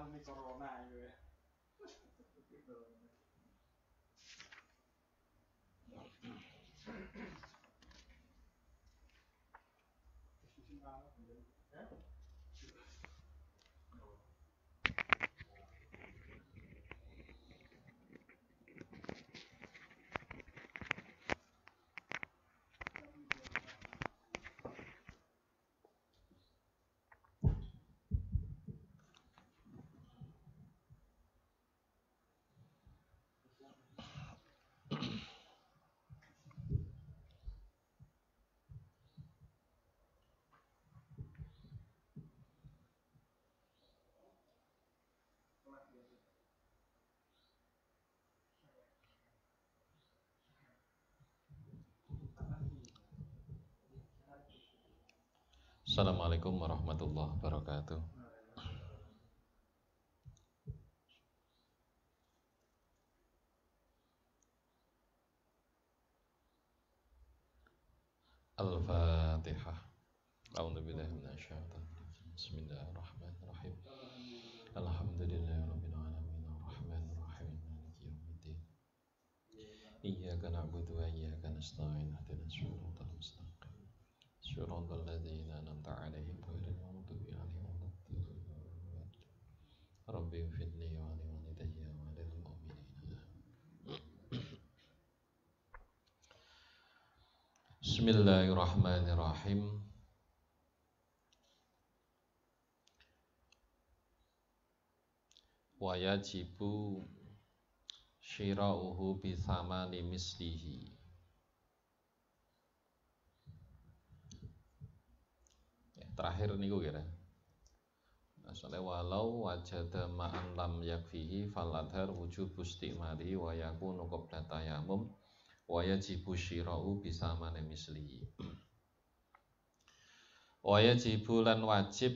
ini corona gitu ya. Assalamualaikum warahmatullahi wabarakatuh. Al-Fatihah. A'udzubillahi minasyaitonir rajim. Bismillahirrahmanirrahim. Alhamdulillahirabbil alamin arrahmanir rahim maliki yaumiddin. Iyyaka na'budu wa iyyaka nasta'in ihdinas siratal mustaqim. Shiratal ladzina an'amta 'alaihim ghairil maghdubi 'alaihim waladdallin. Rabbi ighfirli wa li walidayya wa lil mu'minina. Bismillahirrahmanirrahim. Wa yajibu syira'uhu bi thamani mislihi. Terakhir niku kira. Asale walau wajada ma'an lam yakfihi fal adhar wujub istimali wa yakunu qabla tayammum wa yajibu syira'u bi thamani mislihi. Wa yajibu lan wajib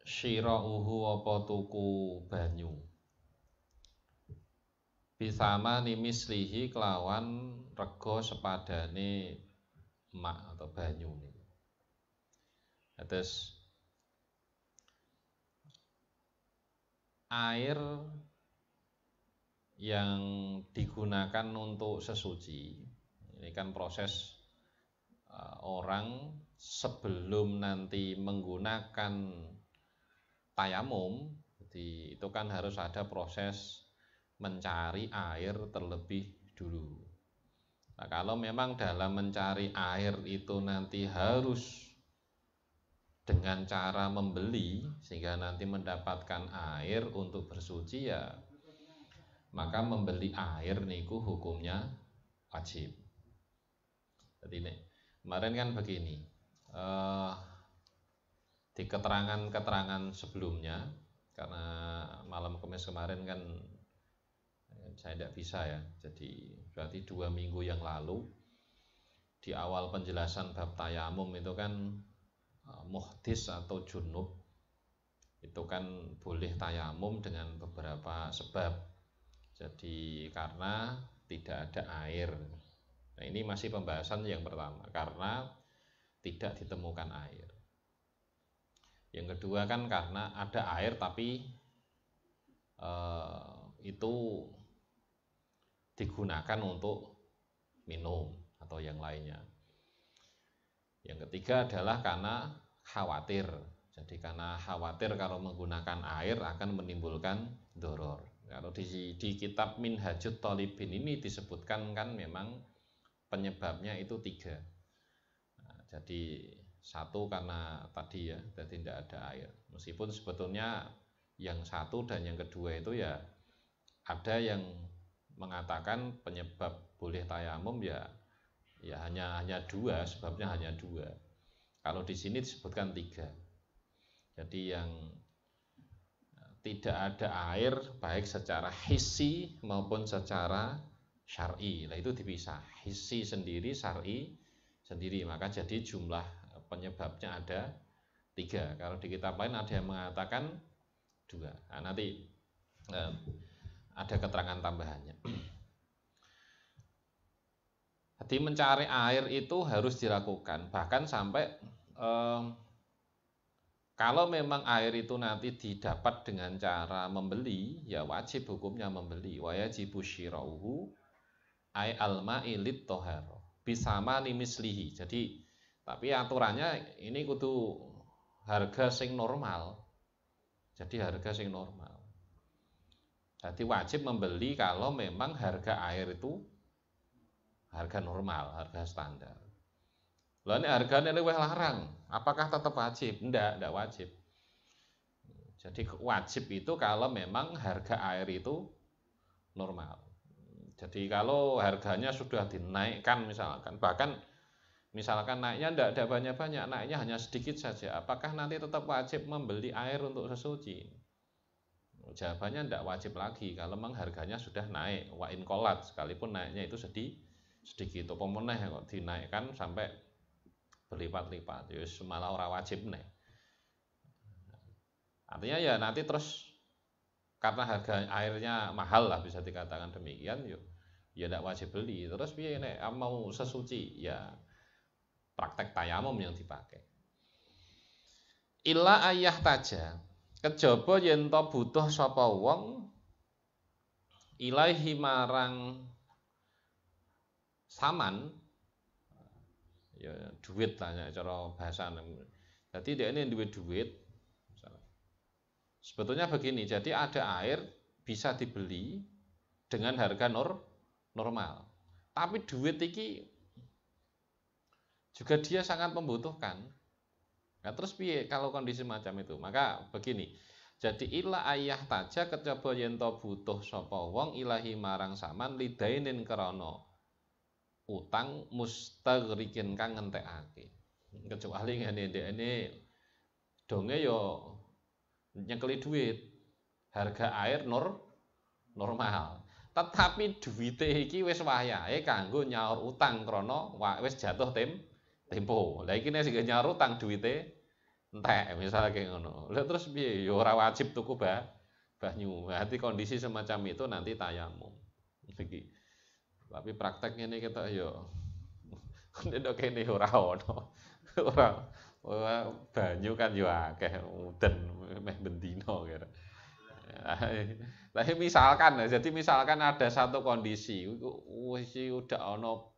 syira'uhu apa tuku banyu bisama nimislihi kelawan rego sepadane mak atau banyu niku. Terus air yang digunakan untuk sesuci ini kan proses orang sebelum nanti menggunakan tayamum, jadi itu kan harus ada proses mencari air terlebih dulu. Nah, kalau memang dalam mencari air itu nanti harus dengan cara membeli sehingga nanti mendapatkan air untuk bersuci, ya maka membeli air niku hukumnya wajib. Jadi kemarin kan begini, di keterangan-keterangan sebelumnya, karena malam Kamis kemarin kan saya tidak bisa ya, jadi berarti 2 minggu yang lalu di awal penjelasan bab tayamum itu kan muhdis atau junub itu kan boleh tayamum dengan beberapa sebab. Jadi karena tidak ada air. Nah, ini masih pembahasan yang pertama, karena tidak ditemukan air. Yang kedua kan karena ada air tapi itu digunakan untuk minum atau yang lainnya. Yang ketiga adalah karena khawatir. Jadi karena khawatir kalau menggunakan air akan menimbulkan doror. Kalau di kitab Minhajut Thalibin ini disebutkan kan memang penyebabnya itu 3. Nah, jadi 1 karena tadi ya, jadi tidak ada air. Meskipun sebetulnya yang 1 dan yang kedua itu ya ada yang mengatakan penyebab boleh tayamum ya hanya 2, sebabnya hanya 2. Kalau di sini disebutkan 3. Jadi yang tidak ada air baik secara hissi maupun secara syar'i. Nah, itu dipisah. Hissi sendiri, syar'i sendiri. Maka jadi jumlah penyebabnya ada 3. Kalau di kitab lain ada yang mengatakan 2. Nah, nanti ada keterangan tambahannya. Jadi mencari air itu harus dilakukan, bahkan sampai Kalau memang air itu nanti didapat dengan cara membeli, ya wajib hukumnya membeli. Wa yajibu syirauhu ay alma'i lit toharo bisama limislihi. Jadi tapi aturannya ini kudu harga sing normal. Jadi harga sing normal. Jadi wajib membeli kalau memang harga air itu harga normal, harga standar. Lah ini harganya luwih larang, apakah tetap wajib? Enggak wajib. Jadi wajib itu kalau memang harga air itu normal. Jadi kalau harganya sudah dinaikkan misalkan, bahkan misalkan naiknya enggak ada banyak-banyak, naiknya hanya sedikit saja, apakah nanti tetap wajib membeli air untuk sesuci? Jawabannya enggak wajib lagi kalau memang harganya sudah naik. Wa in qolat, sekalipun naiknya itu sedikit, apa meneh kok dinaikkan sampai berlipat-lipat, ya malah ora wajib nih. Artinya ya nanti terus karena harga airnya mahal lah bisa dikatakan demikian, yuk ya tidak wajib beli. Terus piye nek mau sesuci ya praktek tayamum yang dipakai. Illa ayah taja, kejaba yen to butuh sapa wong ilaihi marang saman, ya duit lah cara bahasa. Jadi dia ini duit. Sebetulnya begini, jadi ada air bisa dibeli dengan harga normal. Tapi duit ini juga dia sangat membutuhkan. Nah, terus piye kalau kondisi macam itu? Maka begini. Jadi ila ayah taja kejaba yen to butuh sapa wong ilahi marang saman lidainin krana utang mustaghrikin kang ngentekake. Kecuali ngene ndekne donge ya nyekeli duit. Harga air normal. Tetapi duwite iki wis wayahe kanggo nyaur utang krana wis jatuh tempo. Lah iki nek sing nyaur utang duwite entek misalnya kayak ngono. Lah terus piye? Ya ora wajib tuku banyu. Berarti kondisi semacam itu nanti tayamum. Iki. Tapi prakteknya ini kita yo nek kene ora ono. Ora banyu kan yo akeh muden meh bendino kira. Tapi misalkan, jadi misalkan ada satu kondisi wis udah ono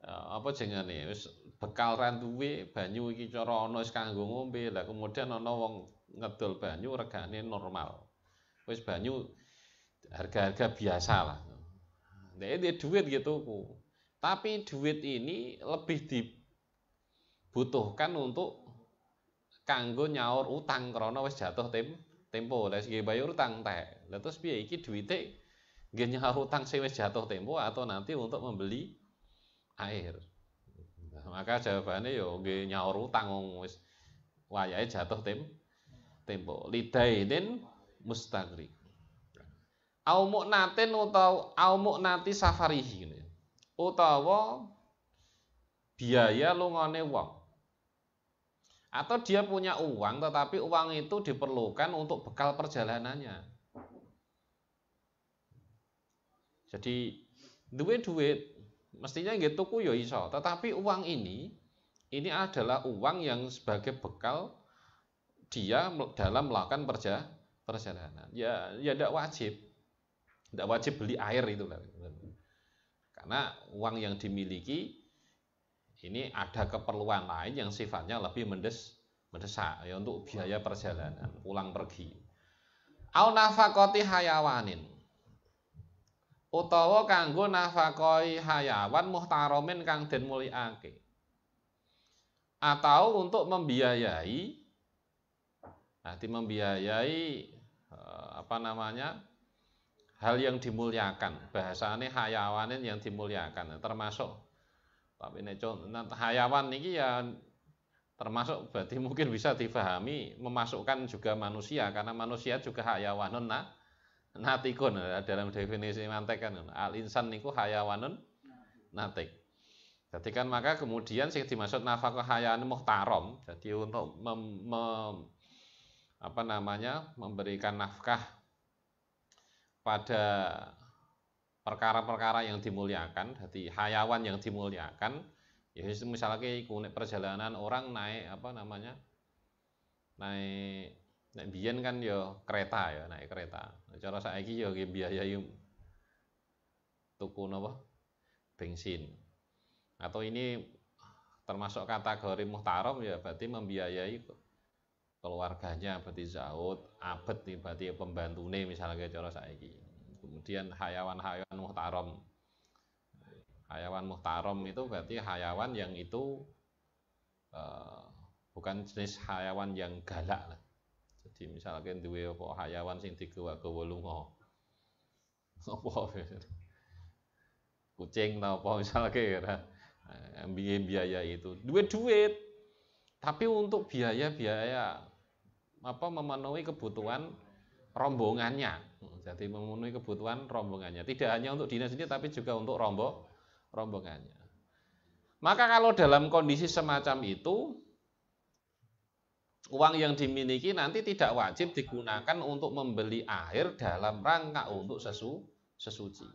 apa jenenge wis bekal ra duwe banyu iki cara ana wis kanggo ngombe. Lah kemudian ana wong ngedol banyu regane normal. Wis banyu harga-harga biasa lah. Dia duit gitu. Tapi duit ini lebih dibutuhkan untuk kanggo nyaur utang karena wis jatuh tempo. Lah sing bayar utang teh. Lah terus piye iki duwite nggih nyaur utang sing wis jatuh tempo atau nanti untuk membeli air. Nah, maka jawabannya yo nggih nyaur utang wis wayahe jatuh tempo. Lidainin mustagri. Au mu'natin utawa au mu'nati safarihi utawa biaya lungane wong. Atau dia punya uang tetapi uang itu diperlukan untuk bekal perjalanannya. Jadi duit mestinya nggih tuku ya iso, tetapi uang ini adalah uang yang sebagai bekal dia dalam melakukan perjalanan. Ya tidak wajib. Tidak wajib beli air itu. Karena uang yang dimiliki ini ada keperluan lain yang sifatnya lebih mendesak ya untuk biaya perjalanan pulang pergi. Au nafaqati hayawanin. Utawa kanggo nafaqoi hayawan muhtaramin kang den mulyakake. Atau untuk membiayai hal yang dimuliakan, bahasane hayawanin yang dimuliakan, termasuk tapi nek hayawan ini ya termasuk berarti mungkin bisa difahami memasukkan juga manusia karena manusia juga hayawanun natikun dalam definisi mantek kan al insan niku hayawanun natik. Jadi kan maka kemudian sing dimaksud nafkah hayawan muhtaram, jadi untuk memberikan nafkah pada perkara-perkara yang dimuliakan, jadi hayawan yang dimuliakan, ya misalnya perjalanan orang naik naik biyen kan ya kereta ya, naik kereta. Cara saiki ya biayai tuku napa? Bensin. Atau ini termasuk kategori muhtaram ya berarti membiayai keluarganya, berarti zaud, abet nih berarti pembantune misalnya cara saiki. Kemudian hayawan-hayawan muhtaram. Hayawan muhtaram itu berarti hayawan yang itu bukan jenis hayawan yang galak lah. Jadi misalnya duwe apa hayawan sing digawa-gawa lunga. Apa kucing atau apa misalnya kira biaya itu duit tapi untuk biaya apa memenuhi kebutuhan rombongannya. Jadi memenuhi kebutuhan rombongannya, tidak hanya untuk dinas sendiri tapi juga untuk rombongannya. Maka kalau dalam kondisi semacam itu uang yang dimiliki nanti tidak wajib digunakan untuk membeli air dalam rangka untuk sesuci.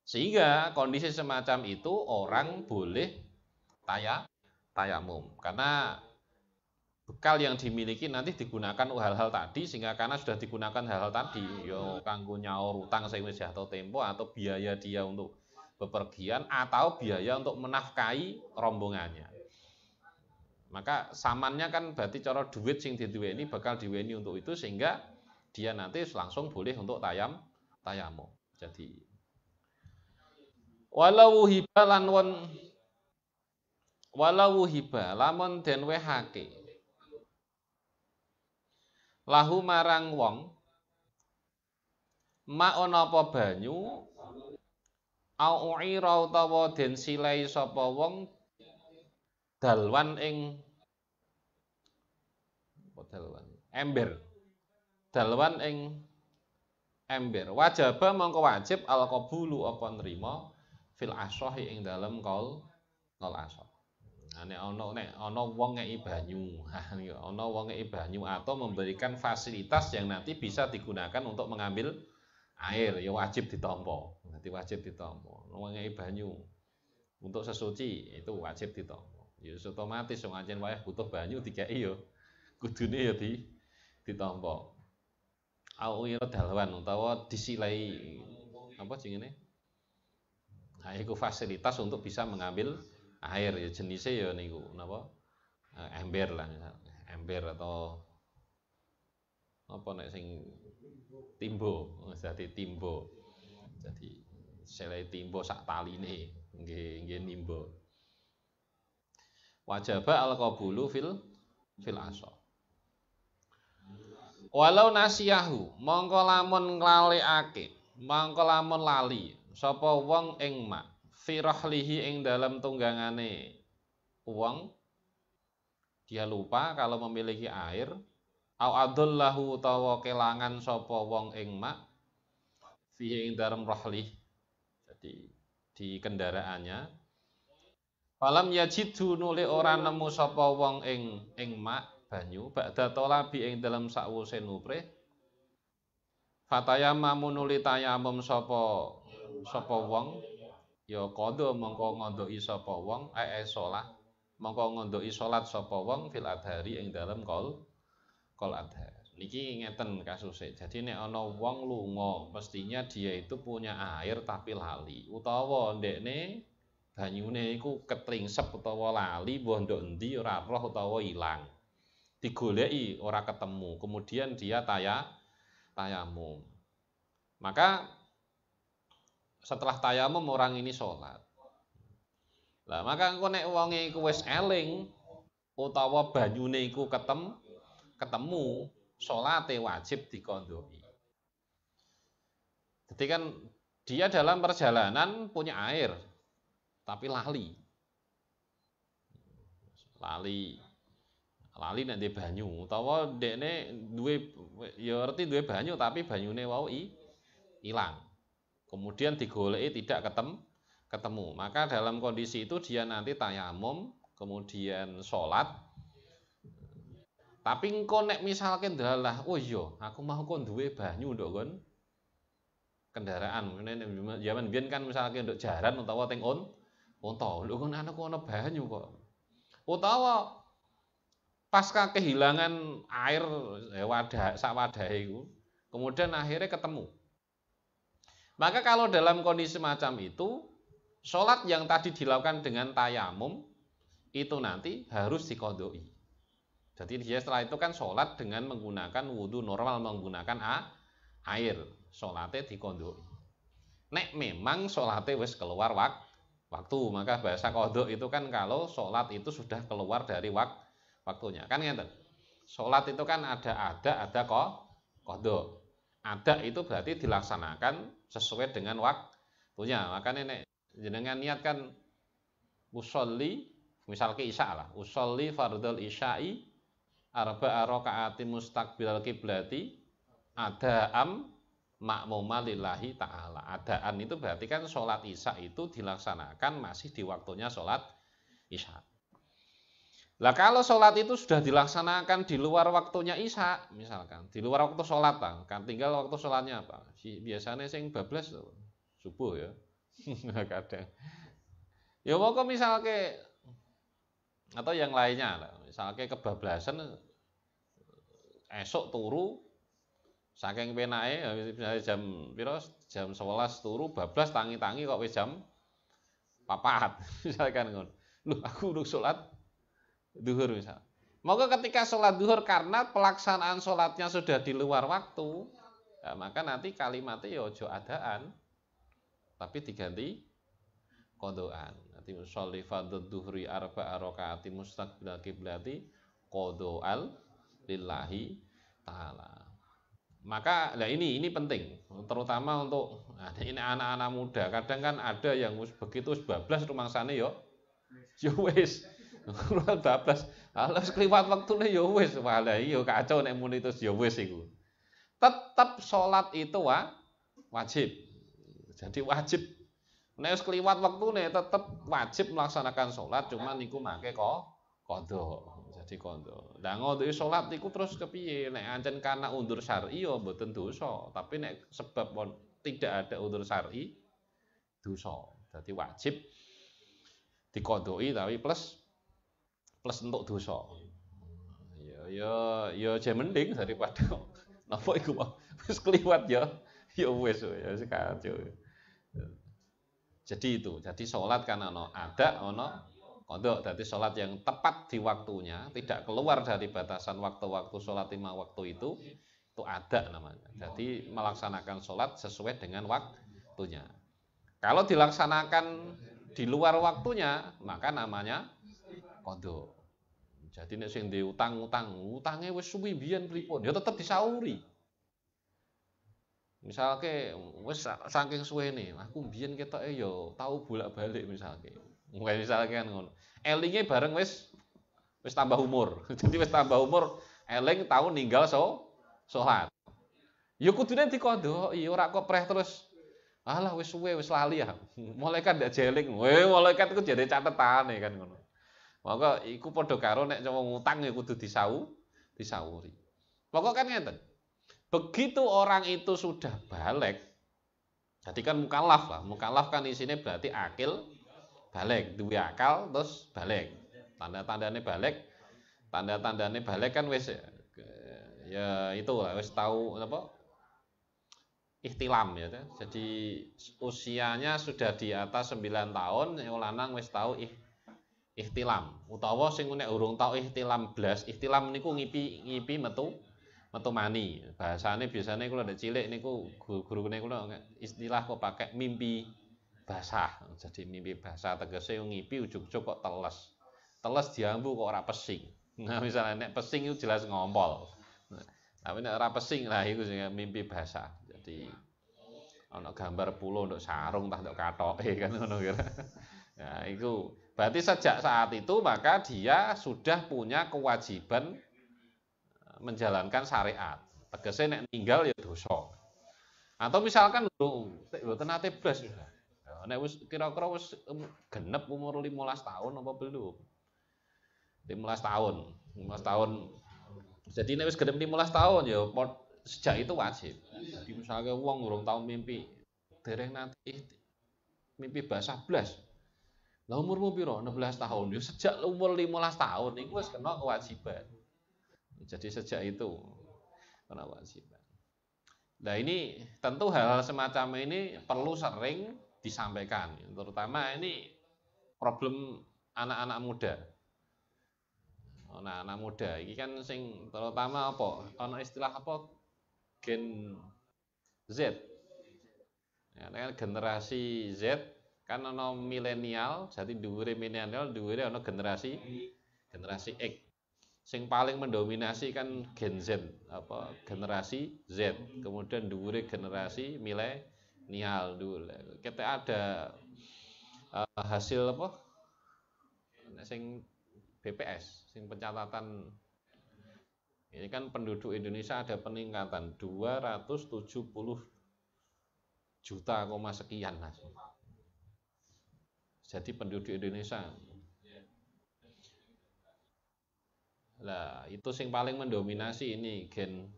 Sehingga kondisi semacam itu orang boleh tayamum karena bekal yang dimiliki nanti digunakan hal-hal tadi, sehingga karena sudah digunakan hal-hal tadi yo kanggo nyaur utang sing wis jatuh tempo atau biaya dia untuk bepergian atau biaya untuk menafkahi rombongannya. Maka samannya kan berarti cara duit sing diduweni bakal diweni untuk itu, sehingga dia nanti langsung boleh untuk tayamum. Jadi walau hiba lamun den wehake lahu marang wong ma ana apa banyu au uira utawa den silai sapa wong dalwan ing ember wajaba mongko wajib al qabulu apa nrimo fil asahi ing dalem kaul asah. Nek ana wong ngeki banyu, ana wong ngeki banyu atau memberikan fasilitas yang nanti bisa digunakan untuk mengambil air, ya wajib ditampa. Nanti wajib ditampa. Wong ngeki banyu untuk sesuci itu wajib ditampa. Ya otomatis wong ancen wayah butuh banyu dikeki ya kudune ya ditampa. Au ira dalwan utawa disilai apa jenenge? Nah, itu fasilitas untuk bisa mengambil air ya jenisnya ya niku napa? Ember lah misalnya. Ember atau apa nek sing timbo, dadi timbo. Jadi selai timbo sak taline nggih nimbo. Wajaba al-qabulu fil asa. Walau nasiyahu, mongko lamun nglalekake, mongko lamun lali sapa wong ing mak firahlihi ing dalam tunggangane wong, dia lupa kalau memiliki air, au adallahu utawa kelangan sapa wong ing mak fihi ing dalam rahlih, jadi di kendaraannya, falam yajidu nuli ora nemu sapa wong ing mak banyu ba'da talabi ing dalam sakwuse nuprih, fatayammamu nuli tayamum sapa wong ya qadha mongko ngondoki sapa wong salat mongko ngondoki salat sapa wong fil adhari ing dalem kol adhar. Niki ngeten kasuse. Jadi nek ana wong lunga, mestinya dia itu punya air tapi lali utawa ndekne banyune iku ketringsep utawa lali mbah ndok endi ora roh utawa ilang. Digoleki ora ketemu, kemudian dia tayamum. Maka setelah tayamum orang ini sholat. Lah maka engko nek wonge iku wis eling utawa banyune iku ketemu, salate wajib dikondoki. Jadi kan dia dalam perjalanan punya air tapi lali nek ndek banyu utawa ndekne duwe ya ngerti duwe banyu tapi banyune wau ilang. Kemudian digoleki tidak ketemu. Maka dalam kondisi itu dia nanti tayamum, kemudian sholat. Tapi engko nek misalkan dalah, oh iya, aku mau kon duwe banyu ndok kon kendaraan. Zaman biyen kan misalkan ndok jaran utawa teng unta, lho kon ana banyu kok. Utawa pasca kehilangan air sak wadahe iku, kemudian akhirnya ketemu. Maka kalau dalam kondisi semacam itu, sholat yang tadi dilakukan dengan tayamum itu nanti harus diqodoi. Jadi dia setelah itu kan sholat dengan menggunakan wudhu normal, menggunakan air, sholatnya diqodoi. Nek memang sholatnya wis keluar waktu, maka bahasa kodok itu kan kalau sholat itu sudah keluar dari waktunya, kan ngeten. Sholat itu kan ada kodok. Ada itu berarti dilaksanakan sesuai dengan waktunya. Makanya nek jenengan niat kan usolli, misal ke isya lah, usolli fardhul isya'i arba'a rakaati mustaqbilal kiblati ada'am makmuma lillahi ta'ala. Adaan itu berarti kan sholat isya itu dilaksanakan masih di waktunya sholat isya. Lah kalau sholat itu sudah dilaksanakan di luar waktunya isya, misalkan di luar waktu sholat kan tinggal waktu sholatnya apa? Biasanya sing bablas subuh ya. Kadang. Ya pokok misal ke atau yang lainnya, misal ke kebablasan esok turu saking penake misalnya jam piro jam 11 turu bablas tangi-tangi kok wis jam 4 misalkan ngono. Loh aku udah sholat duhur misal. Maka ketika sholat duhur karena pelaksanaan sholatnya sudah di luar waktu, ya maka nanti kalimatnya ya ojo adaan, tapi diganti qodoan. Nanti sholli fardhu duhri arba'a rakaati mustaqbilal kiblati qodoal lillahi ta'ala. Maka nah ini penting, terutama untuk ini anak-anak muda. Kadang kan ada yang begitu bablas rumangsane yo wis. Bablas. Kalau kliwat wektune yo wis, walah iya kacau nek muni terus yo wis iku. Tetap salat itu wajib. Jadi wajib. Nek wis kliwat wektune tetap wajib melaksanakan salat, cuman niku make qadha. Jadi qadha. Lah ngondoki salat niku terus kepiye? Nek ancen karena undur syar'i ya mboten dosa, tapi nek sebab tidak ada undur syar'i dosa. Jadi wajib diqadhoi tapi plus untuk dosa. Ya aja mending daripada napa iku wis kliwat ya wis ya kacau. Jadi itu, jadi sholat kan ada kodok, jadi sholat yang tepat di waktunya, tidak keluar dari batasan waktu-waktu sholat 5 waktu itu ada namanya. Jadi melaksanakan sholat sesuai dengan waktunya. Kalau dilaksanakan di luar waktunya, maka namanya kodok. Jadi nek sing utangnya wis suwi biyen pripun, ya tetep disauri. Misalnya wis saking suwene, aku mbiyen ketoke ya tau bolak-balik misalnya. Mungkin misalnya kan ngono. Elinge bareng wis tambah umur. Jadi wis tambah umur, eling tau ninggal salat. Ya kudune dikondoki, ora kok preh terus. Alah wis suwe wis lali ya. Malaikat ndak jeling. Malaikat iku jare catetane kan ngono. Maka iku padha karo nek wong ngutang ya kudu disauri. Pokok kan ngeten. Begitu orang itu sudah balik, jadi kan mukallaf lah. Mukallaf kan isinya berarti akil balik, duwe akal terus balik. Tanda-tandane balik kan wis ya itu lah wis tahu apa? Ihtilam ya. Jadi usianya sudah di atas 9 tahun, yang lanang wis tahu ihtilam. Utawa sing nek urung tau ihtilam blas, ihtilam niku ngipi metu mani. Bahasane biasanya kula ndek cilik niku guru-gurune kula istilah kok pakai mimpi basah. Jadi mimpi basah tegese ngipi ujug-ujug kok teles. Teles diambu kok ora pesing. Nah, misalnya nek pesing itu jelas ngompol. Nah, tapi nek ora pesing lah iku sing mimpi basah. Jadi ana gambar pulau nduk sarung tah nduk katoke kan ngono kira. Nah, itu berarti sejak saat itu maka dia sudah punya kewajiban menjalankan syariat. Tegese nek ninggal ya dosa. Atau misalkan mboten nate blas. Nek wis kira-kira wis genep umur 15 tahun apa belum? 15 tahun. Jadi nek wis genep 15 tahun ya sejak itu wajib. Jadi misalnya wong urung tau mimpi dereng nanti mimpi basah blas. Lah umurmu piro? 16 tahun. Ya sejak umur 15 tahun iku wis kena kewajiban. Jadi sejak itu kena kewajiban. Nah ini tentu hal-hal semacam ini perlu sering disampaikan, terutama ini problem anak-anak muda. Anak-anak muda ini kan sing terutama apa? Ana istilah apa? Gen Z. Ya, kan generasi Z kan ana milenial, jadi dhuwure milenial, dhuwure ana generasi X. Sing paling mendominasi kan Gen Z, apa generasi Z. Kemudian dhuwure generasi milenial dulu. Kita ada hasil apa? Sing BPS, sing pencatatan ini kan penduduk Indonesia ada peningkatan 270 juta koma sekian mas. Jadi penduduk Indonesia. Nah, itu sing paling mendominasi ini Gen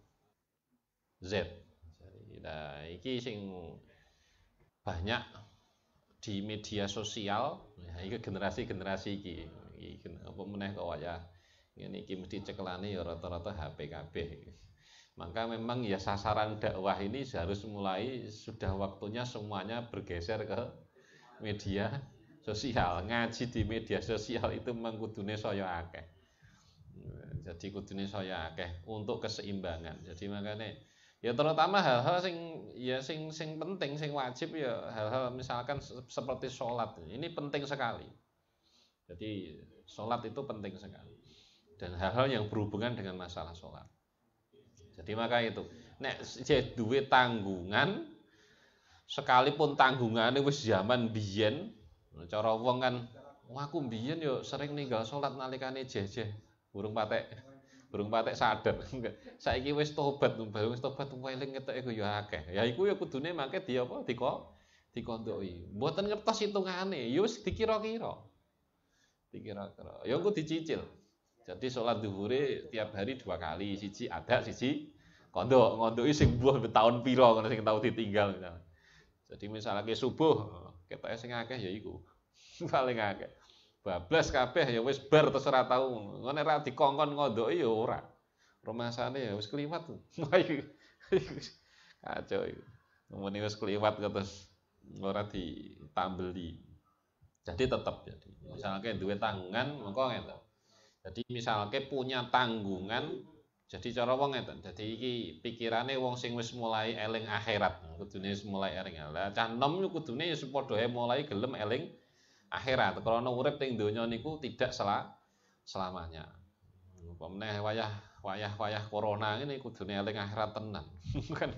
Z. Nah, iki sing banyak di media sosial, ya, iki generasi-generasi iki apa meneh kok wayah ngene iki mesti cekelane ya rata-rata HP kabeh. Maka memang ya sasaran dakwah ini harus mulai sudah waktunya semuanya bergeser ke media sosial. Ngaji di media sosial itu memang kudune saya akeh. Jadi kudune saya akeh untuk keseimbangan. Jadi makanya ya terutama hal-hal sing penting, sing wajib ya hal-hal misalkan seperti sholat. Ini penting sekali. Jadi sholat itu penting sekali. Dan hal-hal yang berhubungan dengan masalah sholat. Jadi maka itu, nek duwe tanggungan, sekalipun tanggungannya wis zaman biyen, cara wong kan, aku biyen yo sering ninggal sholat nalikane jejeh, burung patek sadar. Saiki wis tobat, eling ketoke yo akeh. Ya iku yo kudune mangke di apa? Dikondoki. Mboten ngertos hitungane, yo wis dikira-kira. Ya engko dicicil. Jadi sholat zuhure tiap hari 2 kali, siji ada, siji ngondoki sing mbuh tahun pira ngono sing tau ditinggal misalnya. Jadi misalnya ke subuh, ketoke sing akeh ya iku. Paling akeh. Bablas kabeh ya wis bar terserah tau. Ngono ora dikongkon ngondoki ya ora. Rumasane ya wis kliwat. Kacau iku. Muni wis kliwat terus ora ditambeli. Jadi tetap jadi. Misalnya duwe tanggungan mengko ngene. Jadi misalnya punya tanggungan, jadi cara wong ngeten. Jadi iki pikirane wong sing wis mulai eling akhirat, kudune wis mulai eling. Lah cah nom kudune ya padha mulai gelem eling akhirat. Karena urip ning donya niku tidak selamanya. Apa meneh wayah corona ini kudune eling akhirat tenan. Kan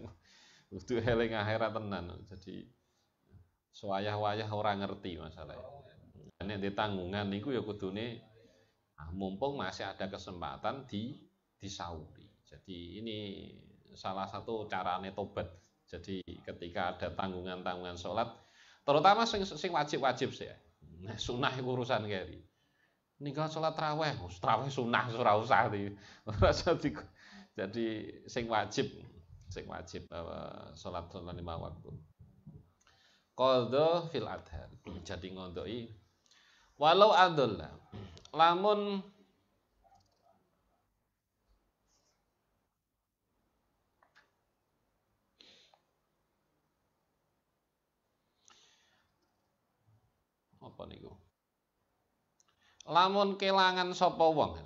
kudu eling akhirat tenan. Jadi sewayah-wayah ora ngerti masalah. Nek ditanggungan niku ya kudune mumpung masih ada kesempatan disauri. Jadi ini salah satu carane tobat. Jadi ketika ada tanggungan-tanggungan sholat, terutama sing wajib-wajib sih. Nah, sunah urusan keri. Ninggal sholat traweh sunah ora usah di. Jadi sing wajib sholat 5 waktu. Qadha fil adhar. Jadi ngondoki walau adullah. Lamun apa niku? Lamun kelangan sapa wong.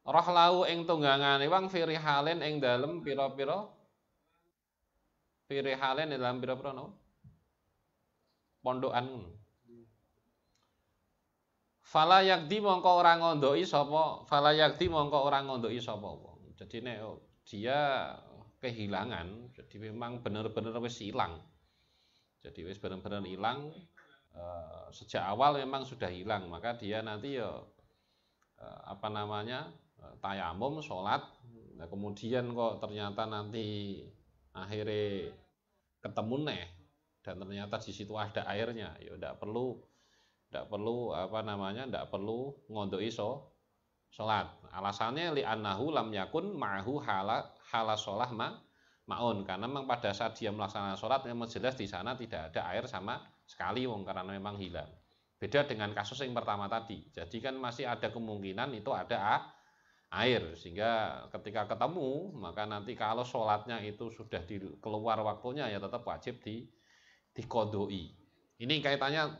Roh lau ing tunggangane wong firihalen ing dalem pira-pira firihalen ing dalem pira-pira napa? Pondokan ngono. Fala yakdi mongko ora ngondoki sapa wong. Jadi nek dia kehilangan, jadi memang benar-benar wis hilang. Jadi wis benar-benar hilang sejak awal memang sudah hilang, maka dia nanti ya tayamum sholat. Nah, kemudian kok ternyata nanti akhirnya ketemu neh dan ternyata di situ ada airnya, ya tidak perlu ngondoki sholat. Alasannya li'annahu lam yakun ma'hu hala sholah ma'un, karena memang pada saat dia melaksanakan sholat memang jelas di sana tidak ada air sama sekali karena memang hilang. Beda dengan kasus yang pertama tadi. Jadi kan masih ada kemungkinan itu ada air, sehingga ketika ketemu maka nanti kalau sholatnya itu sudah keluar waktunya ya tetap wajib dikodoi. Ini kaitannya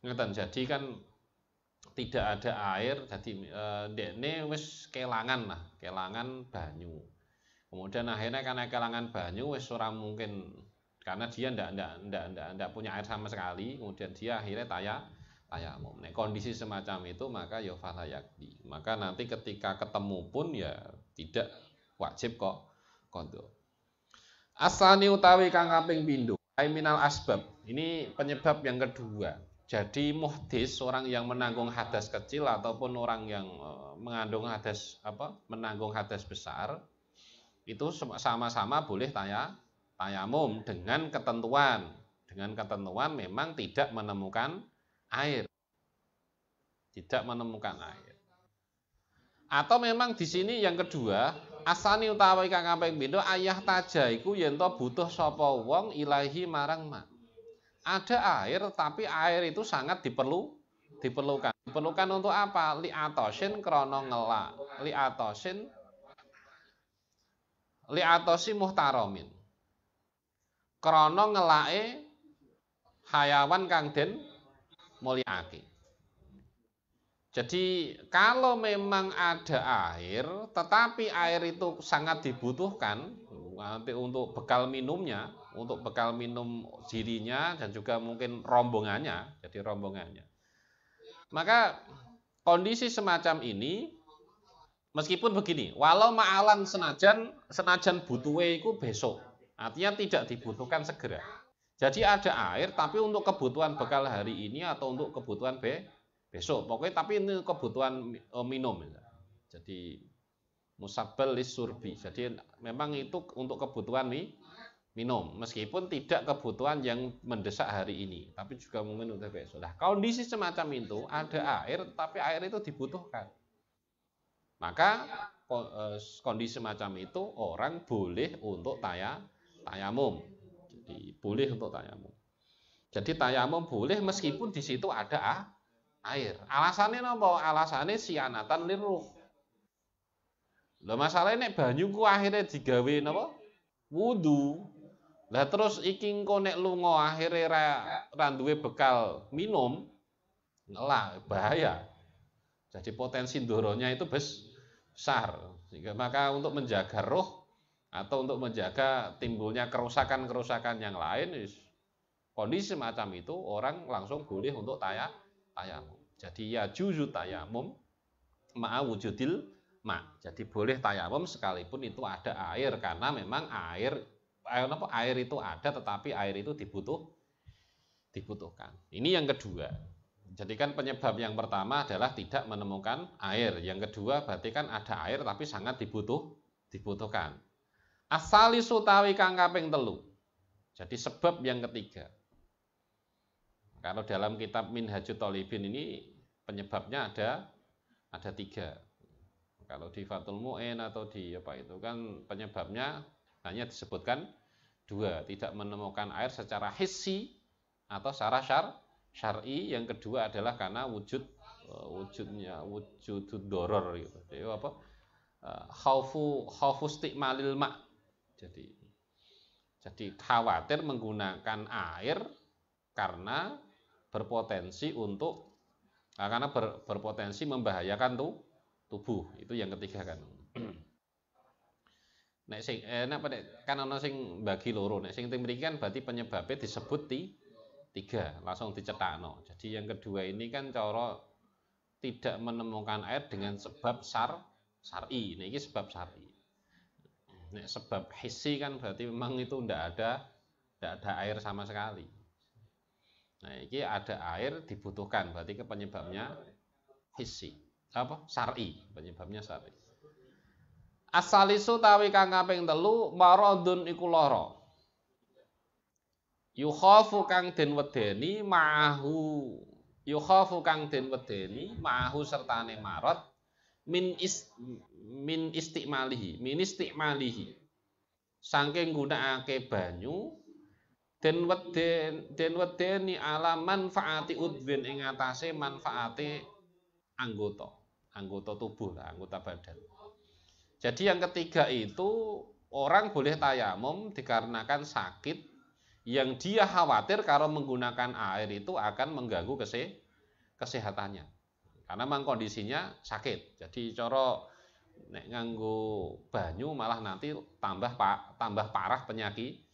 ngeten, jadi kan tidak ada air, jadi dekne wis kelangan banyu. Kemudian akhirnya karena kelangan banyu wis ora mungkin, karena dia ndak punya air sama sekali, kemudian dia akhirnya tayamum. Nek kondisi semacam itu maka ya fala yakdi. Maka nanti ketika ketemu pun ya tidak wajib kok qadha. Asani utawi kang kaping pindho, minal asbab. Ini penyebab yang kedua. Jadi muhdis, orang yang menanggung hadas kecil ataupun orang yang menanggung hadas besar, itu sama-sama boleh tayamum dengan ketentuan. Dengan ketentuan memang tidak menemukan air. Tidak menemukan air. Atau memang di sini yang kedua, asani utawi kang kaping pindho ayah taja iku yen to butuh sapa wong ilahi marang ma. Ada air tapi air itu sangat diperlukan. Diperlukan untuk apa? Li'atosin krana ngelak. Li'atosi muhtaromin. Krana ngelake hayawan kang den mulyakake. Jadi kalau memang ada air, tetapi air itu sangat dibutuhkan nanti untuk bekal minumnya, untuk bekal minum dirinya dan juga mungkin rombongannya, jadi rombongannya. Maka kondisi semacam ini, meskipun begini, walau ma'alan senajan butuhe iku besok, artinya tidak dibutuhkan segera. Jadi ada air, tapi untuk kebutuhan bekal hari ini atau untuk kebutuhan besok, pokoknya tapi ini kebutuhan minum. Jadi musabbal lisurbi. Jadi memang itu untuk kebutuhan minum, meskipun tidak kebutuhan yang mendesak hari ini, tapi juga mungkin untuk besok. Nah, kondisi semacam itu ada air, tapi air itu dibutuhkan. Maka kondisi semacam itu orang boleh untuk tayamum. Jadi boleh untuk tayamum. Jadi tayamum boleh meskipun di situ ada air. Alasannya napa? Alasannya sianatan liruh. Lah masalahnya nek banyu ku akhirnya digawe napa? Wudu. Lah terus iki engko nek lunga akhire ra duwe bekal minum, lah bahaya. Jadi potensi ndoronya itu besar. Sehingga maka untuk menjaga roh atau untuk menjaga timbulnya kerusakan-kerusakan yang lain, kondisi semacam itu orang langsung boleh untuk tayamum. Jadi ya juzu tayamum ma'a wujudil ma. Jadi boleh tayamum sekalipun itu ada air, karena memang air itu ada, tetapi air itu dibutuhkan. Ini yang kedua. Jadi kan penyebab yang pertama adalah tidak menemukan air. Yang kedua berarti kan ada air tapi sangat dibutuhkan. Asali sutawi kang kaping telu. Jadi sebab yang ketiga. Kalau dalam kitab Minhajut Thalibin ini penyebabnya ada tiga. Kalau di Fathul Mu'in atau di apa itu kan penyebabnya hanya disebutkan dua, tidak menemukan air secara hissi atau secara syar'i. Yang kedua adalah karena wujud doror gitu. Jadi apa? Khaufu isti'malil ma'. Jadi khawatir menggunakan air karena berpotensi berpotensi membahayakan tubuh. Itu yang ketiga kan. Nek sing kan ana sing bagi loro. Nek sing mriki kan berarti penyebabnya disebut tiga, langsung dicetakno. Jadi yang kedua ini kan cara tidak menemukan air dengan sebab syar'i. Niki sebab syar'i. Nek sebab hissi kan berarti memang itu tidak ada air sama sekali. Nah, ini ada air dibutuhkan, berarti ke penyebabnya hissi. Apa? Syar'i, penyebabnya syar'i. Asalisu tawi kang kaping telu maradun iku lara. Yukhafu kang den wedeni ma'ahu sertane marad min istimalihi saking gunakake banyu den wedeni ala manfaati udwin ing atase manfaate anggota anggota tubuh, anggota badan. Jadi yang ketiga itu orang boleh tayamum dikarenakan sakit yang dia khawatir kalau menggunakan air itu akan mengganggu kesehatannya. Karena memang kondisinya sakit. Jadi coro nek nganggo banyu malah nanti tambah parah penyakit.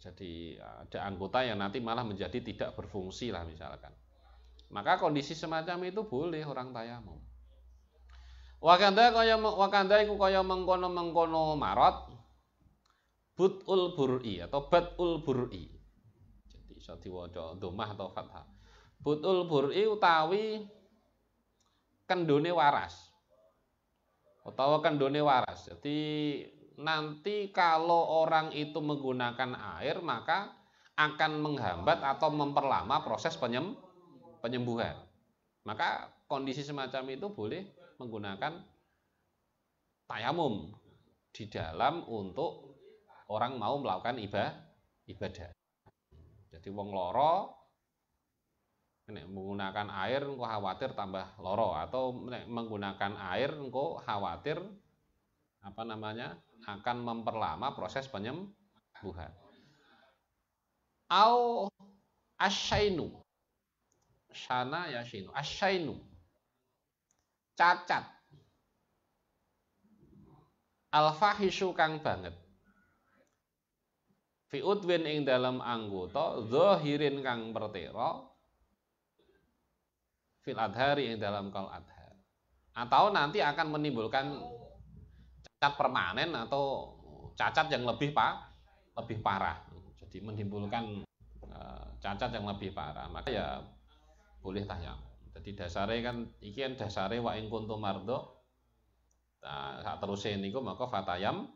Jadi ada anggota yang nanti malah menjadi tidak berfungsi lah misalkan. Maka kondisi semacam itu boleh orang tayamum. Wakanda iku kaya mengkono marot butul bur'i atau batul bur'i. Jadi iso diwaca dhammah atau fathah. Butul bur'i utawi kendone waras. Utawa kendone waras. Jadi nanti kalau orang itu menggunakan air maka akan menghambat atau memperlama proses penyembuhan. Maka kondisi semacam itu boleh menggunakan tayamum di dalam untuk orang mau melakukan ibadah. Jadi wong loro nek menggunakan air engko khawatir tambah loro, atau nek menggunakan air engko khawatir akan memperlama proses penyembuhan. Au asyainu. Syana yashinu. Asyainu. Cacat. Al-fahishu kang banget. Fi udwin ing dalam anggota zahirin kang pertera fil adhari ing dalam kal adhar. Atau nanti akan menimbulkan cacat permanen atau cacat yang lebih parah. Jadi menimbulkan cacat yang lebih parah. Maka ya boleh tayamum. Jadi dasare kan iki kan dasare wa ing kuntum mardho. Nah, sak teruse niku maka fatayam.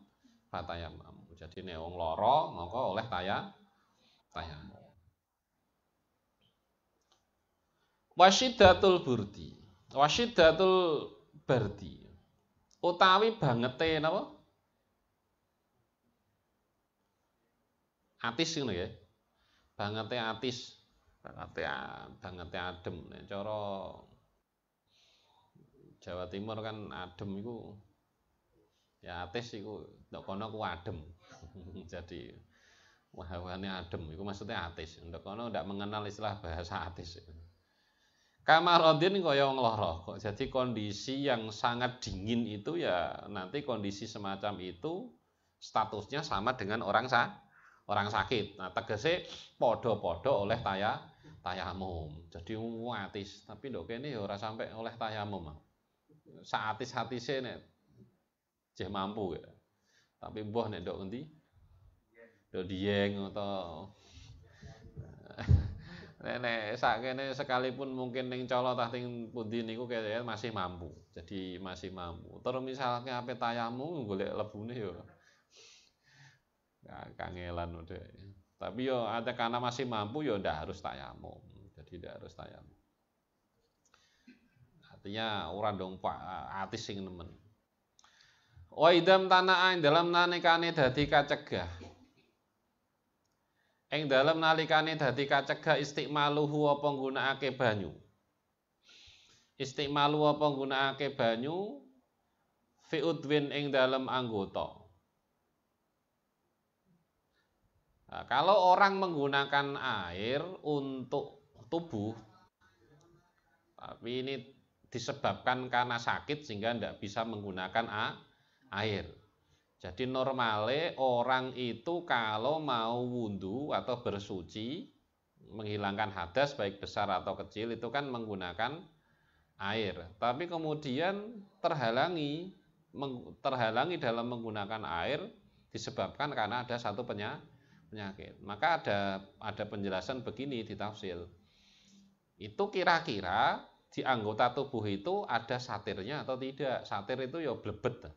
Jadi nek wong lara maka oleh tayamum. Wasyiddatul burdi. Wasyiddatul bardi. Utawi bangete napa? Atis ngono ya. Bangete atis. Bangete adem. Nek cara Jawa Timur kan adem iku ya atis iku ndok kono ku adem. Jadi hawane adem iku maksudnya atis. Ndok kono ndak mengenal istilah bahasa atis. Kamarodin kaya wong lara. Jadi kondisi yang sangat dingin itu ya nanti kondisi semacam itu statusnya sama dengan orang sakit. Nah, tegese podo-podo oleh tayamum. Jadi atis, tapi ndok kene ya ora sampai oleh tayamum. Saatis-atise nek jeh mampu ya. Tapi mbuh nek ndok endi? Ndok Dieng atau nek sakene sekalipun mungkin ning Colo tah ning pundi niku kayaknya masih mampu. Jadi masih mampu. Terus misalnya ape tayamum golek lebune yo. Ya kangelan udah. Tapi yo ada karena masih mampu yo ndak harus tayamum. Jadi ndak harus tayamum. Artinya ora dong Pak atis sing nemen. Wa idam tanaa ing dalam nalikane dadi kacegah. Ing dalam nalikane dadi kacegah istiqmaluhu apa nggunakake banyu. Istiqmalu apa nggunakake banyu fi udwin ing dalam anggota. Nah, kalau orang menggunakan air untuk tubuh, tapi ini disebabkan karena sakit sehingga tidak bisa menggunakan air. Jadi normale orang itu kalau mau wudhu atau bersuci, menghilangkan hadas baik besar atau kecil itu kan menggunakan air. Tapi kemudian terhalangi dalam menggunakan air disebabkan karena ada satu penyakit. Maka ada penjelasan begini di tafsir. Itu kira-kira di anggota tubuh itu ada satirnya atau tidak. Satir itu ya blebet.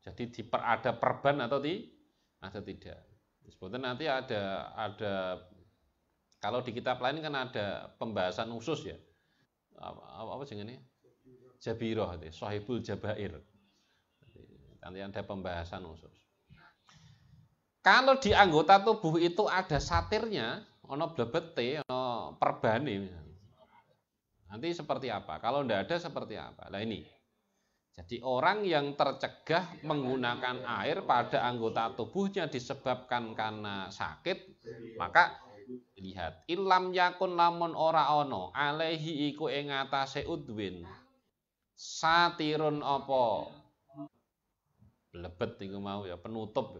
Jadi ada perban atau tidak. Sebetulnya nanti ada kalau di kitab lain kan ada pembahasan khusus ya. Apa jenenge? Jabiroh, Shahibul Jabair. Nanti ada pembahasan khusus. Kalau di anggota tubuh itu ada satirnya, ono blebete, ono perbane. Nanti seperti apa? Kalau tidak ada seperti apa? Nah ini. Jadi orang yang tercegah menggunakan air pada anggota tubuhnya disebabkan karena sakit, maka lihat ilam yakun lamun ora ono alaihi iku ing atase udwin satirun apa lebet iku mau ya penutup.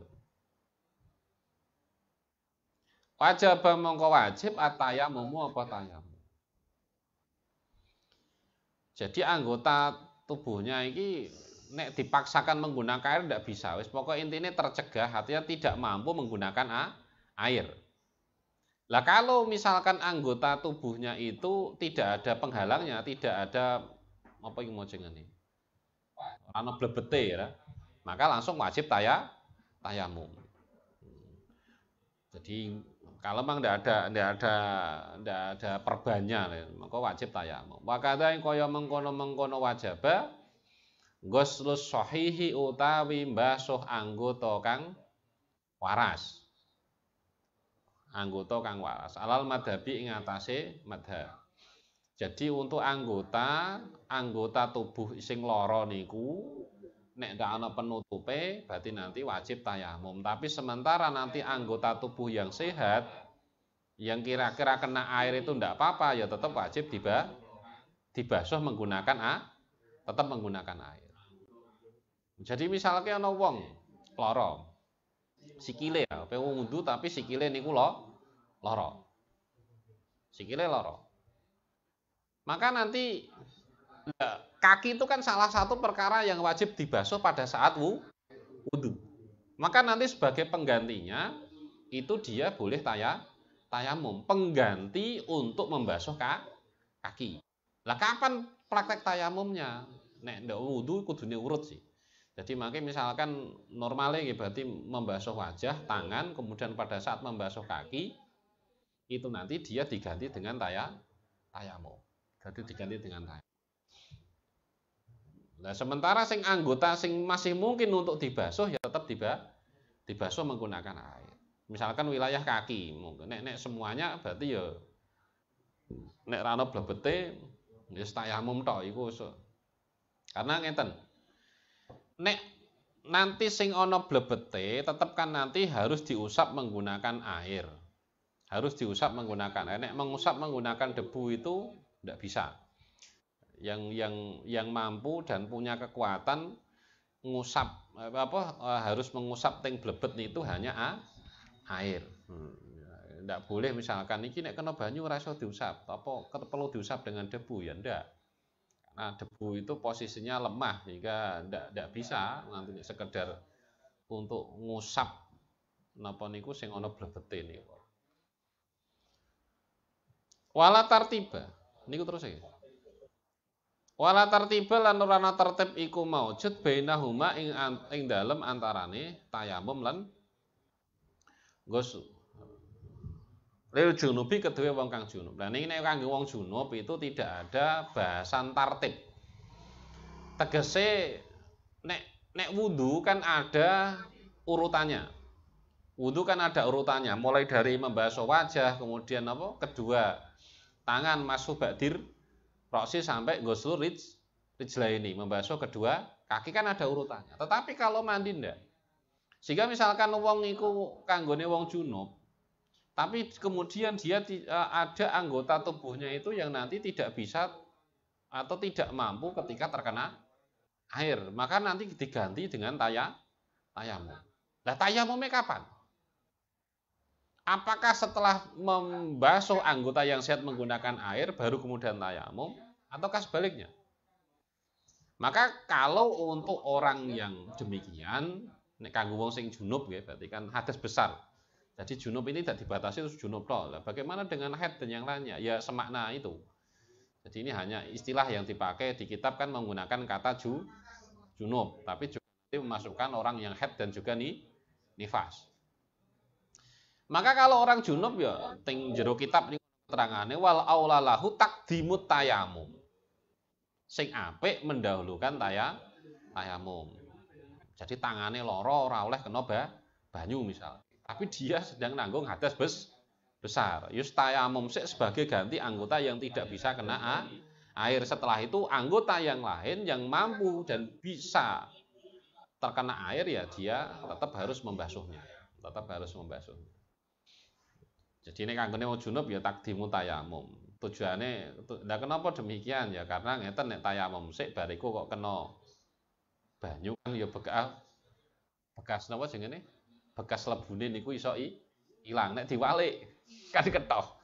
Wajib mongko wajib atayamumu apa tayamum. Jadi anggota tubuhnya ini nek dipaksakan menggunakan air tidak bisa. Wis pokok intinya tercegah, artinya tidak mampu menggunakan air. Lah kalau misalkan anggota tubuhnya itu tidak ada penghalangnya, tidak ada apa yang mau jeneng ini, ana blebete ya, maka langsung wajib tayamum. Jadi kalau memang tidak ada perbannya, maka wajib tayamum. Wakada yang kaya mengkono wajaba ghuslus sahihi utawi mbasuh anggota kang waras. Anggota kang waras. Alal madhabi ing atase madhab. Jadi untuk anggota tubuh sing lara niku nek ndak ana penutupe berarti nanti wajib tayamum. Tapi sementara nanti anggota tubuh yang sehat yang kira-kira kena air itu ndak apa-apa ya tetap wajib dibasuh tetap menggunakan air. Jadi misalnya ana wong lara sikile ya, wong wudu tapi sikile niku lara. Sikile lara. Maka nanti kaki itu kan salah satu perkara yang wajib dibasuh pada saat wudu. Maka nanti sebagai penggantinya itu dia boleh tayamum, pengganti untuk membasuh kaki. Lah kapan praktek tayamumnya? Nek ndak wudu kudune urut sih. Jadi makanya misalkan normalnya berarti membasuh wajah, tangan, kemudian pada saat membasuh kaki itu nanti dia diganti dengan tayamum. Jadi diganti dengan tayamum. Nah, sementara sing anggota sing masih mungkin untuk dibasuh ya tetap dibasuh menggunakan air. Misalkan wilayah kaki, nek semuanya berarti ya nek ra ono blebete ya tayamum tok iku. Karena ngeten. Nek nanti sing ono blebete tetap kan nanti harus diusap menggunakan air. Harus diusap menggunakan air. Nek mengusap menggunakan debu itu tidak bisa. Yang mampu dan punya kekuatan ngusap harus mengusap ting blebet itu hanya air. Tidak boleh misalkan iki nek kena banyu ora iso diusap, apa perlu diusap dengan debu ya ndak. Karena debu itu posisinya lemah sehingga ndak bisa nanti sekedar untuk ngusap napa niku sing ana blebete niku. Wala tartiba niku terus ya. Wala tartiba lan ora ana tertib iku maujud bainahuma ing dalem antarane tayamum lan ghusl. Lil junubi kedue wong kang junub. Lah niki nek kanggo wong junub itu tidak ada bahasan tartib. Tegese nek wudu kan ada urutannya. Wudu kan ada urutannya, mulai dari membasuh wajah, kemudian kedua tangan masuk ba'dir roksi sampai ghusl rijlaini, membasuh kedua kaki kan ada urutannya. Tetapi kalau mandi ndak. Sehingga misalkan wong iku kanggone wong junub, tapi kemudian dia ada anggota tubuhnya itu yang nanti tidak bisa atau tidak mampu ketika terkena air, maka nanti diganti dengan tayamum. Nah, tayamumnya kapan? Apakah setelah membasuh anggota yang sehat menggunakan air baru kemudian tayamum, ataukah sebaliknya? Maka kalau untuk orang yang demikian, nek kanggo wong sing junub nggih, berarti kan hadas besar. Jadi junub ini tidak dibatasi terus junub toh. Bagaimana dengan haid dan yang lainnya? Ya semakna itu. Jadi ini hanya istilah yang dipakai di kitab kan menggunakan kata junub, tapi juga memasukkan orang yang haid dan juga nifas. Maka kalau orang junub ya ting jero kitab ini terangane wal aulalahu taqdimut tayamum. Sing apik mendahulukan tayamum. Jadi tangannya loro ora oleh kena banyu misalnya. Tapi dia sedang nanggung hadas besar. Yus tayamum sebagai ganti anggota yang tidak bisa kena air. Setelah itu anggota yang lain yang mampu dan bisa terkena air ya dia tetap harus membasuhnya. Jadi ini kanggone wong junub ya takdimu tayamum. Tujuannya, nah kenapa demikian ya? Karena ngeten nek tayamum sik bariku kok kena banyu kan ya bekas napa jenenge? Bekas lebune niku iso ilang. Nek diwalik kan ketoh.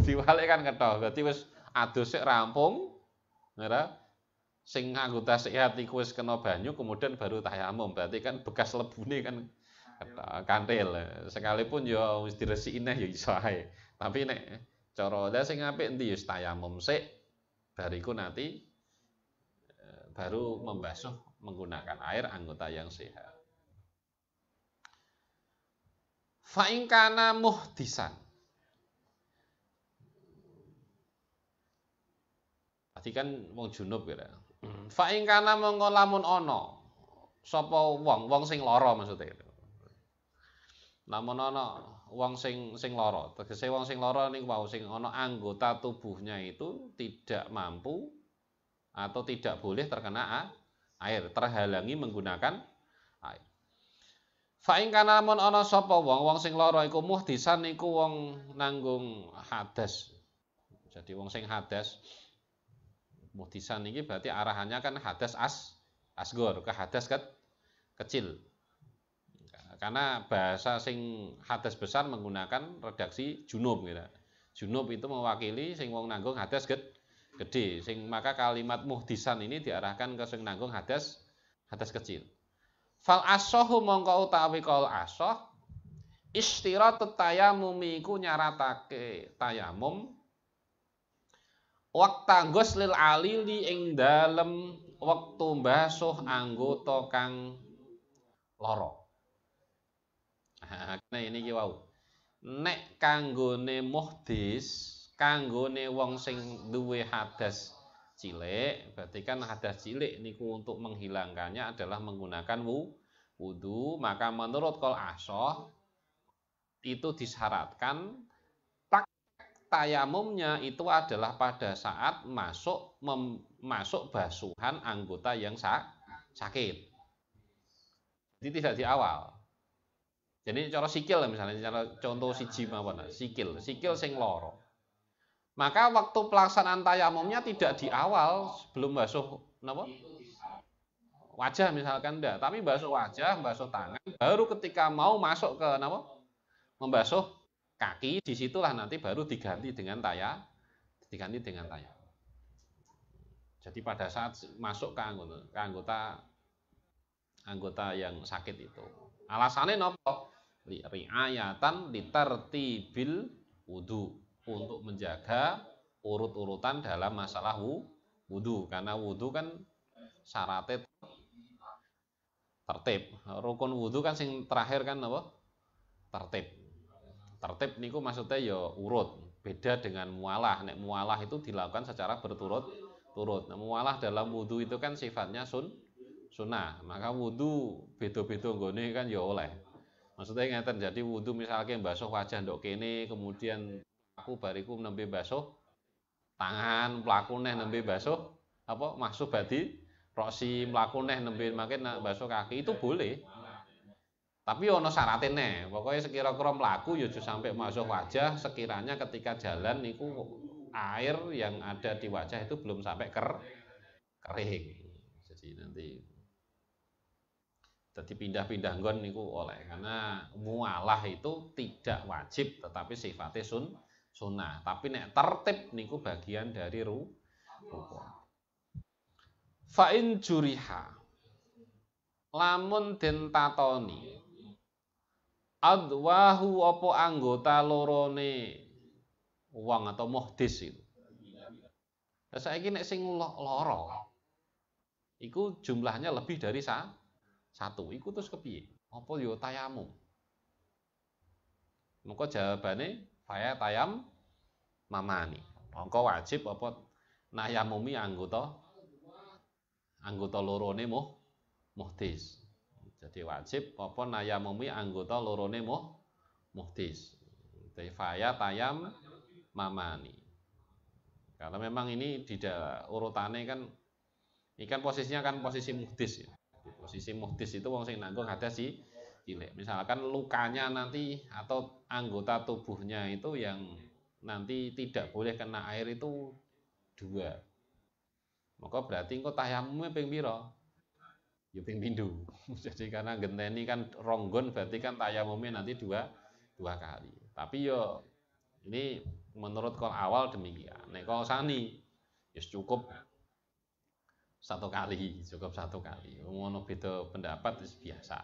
Diwalik kan ketoh. Berarti wis adus sik rampung, ngira sing anggota sehat iku wis kena banyu kemudian baru tayamum. Berarti kan bekas lebune kan kantil. Sekalipun ya wis diresiki neh ya iso ae. Tapi nek cara lha sing apik endi ya tayamum sik bariku nanti baru membasuh menggunakan air anggota yang sehat. Fa in kana muhdisan. Tadi kan wong junub ya. Fa in kana mongko lamun ana sapa wong sing lara maksudnya. Lamun ana wong sing lara, tegese wong sing lara niku wau sing ana anggota tubuhnya itu tidak mampu atau tidak boleh terkena air, terhalangi menggunakan air. Fa in kana lamun ana sapa wong sing lara iku muhdisan iku wong nanggung hadas. Jadi wong sing hadas muhdisan ini berarti arahannya kan hadas asgor ke hadas kecil. Karena bahasa sing hadas besar menggunakan redaksi junub gitu. Junub itu mewakili sing wong nanggung hadas gede. Maka kalimat muhdisan ini diarahkan ke sing nanggung hadas kecil. Fal asohu mongko utawi kaul asoh istiratut tayamum iku nyaratake tayamum waktu ghuslil alili ing dalem wektu mbasuh anggota kang lara. Nah ini ki wau. Nek kanggone muhdis, kanggone wong sing duwe hadas cilik, berarti kan hadas cilik niku untuk menghilangkannya adalah menggunakan wudu, maka menurut qaul asoh itu disyaratkan tayamumnya itu adalah pada saat masuk basuhan anggota yang sakit. Jadi tidak di awal. Jadi cara sikil misalnya, cara contoh siji mawon, sikil sing loro. Maka waktu pelaksanaan tayamumnya tidak di awal sebelum basuh napa? Wajah misalkan enggak, tapi basuh wajah, basuh tangan, baru ketika mau masuk ke napa? Membasuh kaki, disitulah nanti baru diganti dengan tayamum. Jadi pada saat masuk ke anggota yang sakit itu. Alasannya napa? Riayatan litartibil wudu, untuk menjaga urut-urutan dalam masalah wudu, karena wudu kan syaratnya tertib. Rukun wudu kan sing terakhir kan apa? Tertib niku maksudnya ya urut. Beda dengan mualah. Nek mualah itu dilakukan secara berturut-turut. Nah, mualah dalam wudu itu kan sifatnya sunnah. Maka wudu beda-beda nggone kan ya oleh. Maksudnya ngeten, jadi wudu misalnya basuh wajah ndok kene, kemudian aku bariku nembe basuh tangan, mlaku neh nembe basuh apa masuk badi roksi, mlaku neh nembe makin basuh kaki itu boleh. Tapi ono syaratnya nih, pokoknya sekira-kira mlaku ya aja sampai masuk wajah, sekiranya ketika jalan niku air yang ada di wajah itu belum sampai kering. Jadi nanti jadi pindah-pindah nggon niku oleh, karena mualah itu tidak wajib tetapi sifatnya sunnah. Tapi nek tertib niku bagian dari rukun. Fa in juriha lamun den tatoni adwahu apa anggota lorone wong atau muhdis itu. Lah saiki nek sing lara iku jumlahnya lebih dari satu, iku terus kepiye? Apa yo tayamum? Mengko jawabane faya tayam mamani. Mongko wajib apa nayamumi anggota lorone muhdis. Jadi wajib apa nayamumi anggota lorone muhdis. Faya tayam mamani. Karena memang ini urutannya kan ini kan posisinya kan posisi muhdis ya. Di posisi muhdis itu wong sing nanggung hadas cilik. Misalkan lukanya nanti atau anggota tubuhnya itu yang nanti tidak boleh kena air itu 2. Maka berarti engko tayamumnya ping pira? Ya ping pindho. Jadi karena genteni kan ronggon berarti kan tayamumnya nanti dua kali. Tapi yo ini menurut kol awal demikian. Nek kol sani ya cukup 1 kali, cukup 1 kali. Ngono beda pendapat biasa.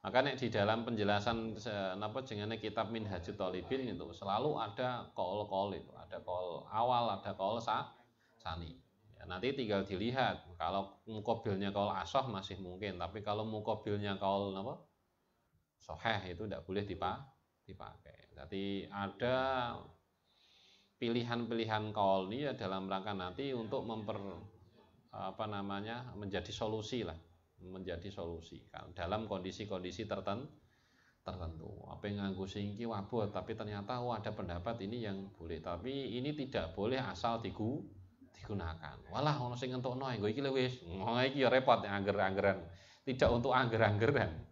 Maka nek di dalam penjelasan napa jenenge kitab Minhajut Thalibin itu selalu ada kol itu, ada kol awal, ada kol sani. Ya, nanti tinggal dilihat. Kalau mukobilnya kol asoh masih mungkin, tapi kalau mukobilnya kol napa soheh itu tidak boleh dipakai. Jadi ada pilihan-pilihan kol ini ya dalam rangka nanti untuk menjadi solusi lah, menjadi solusi kan dalam kondisi-kondisi tertentu. Apa yang nganggo singki wabot, tapi ternyata ada pendapat ini yang boleh, tapi ini tidak boleh asal digunakan. Walah ono sing ngentokno nggo iki wis. Iki ya repot angger-anggeran. Tidak untuk angger-anggeran.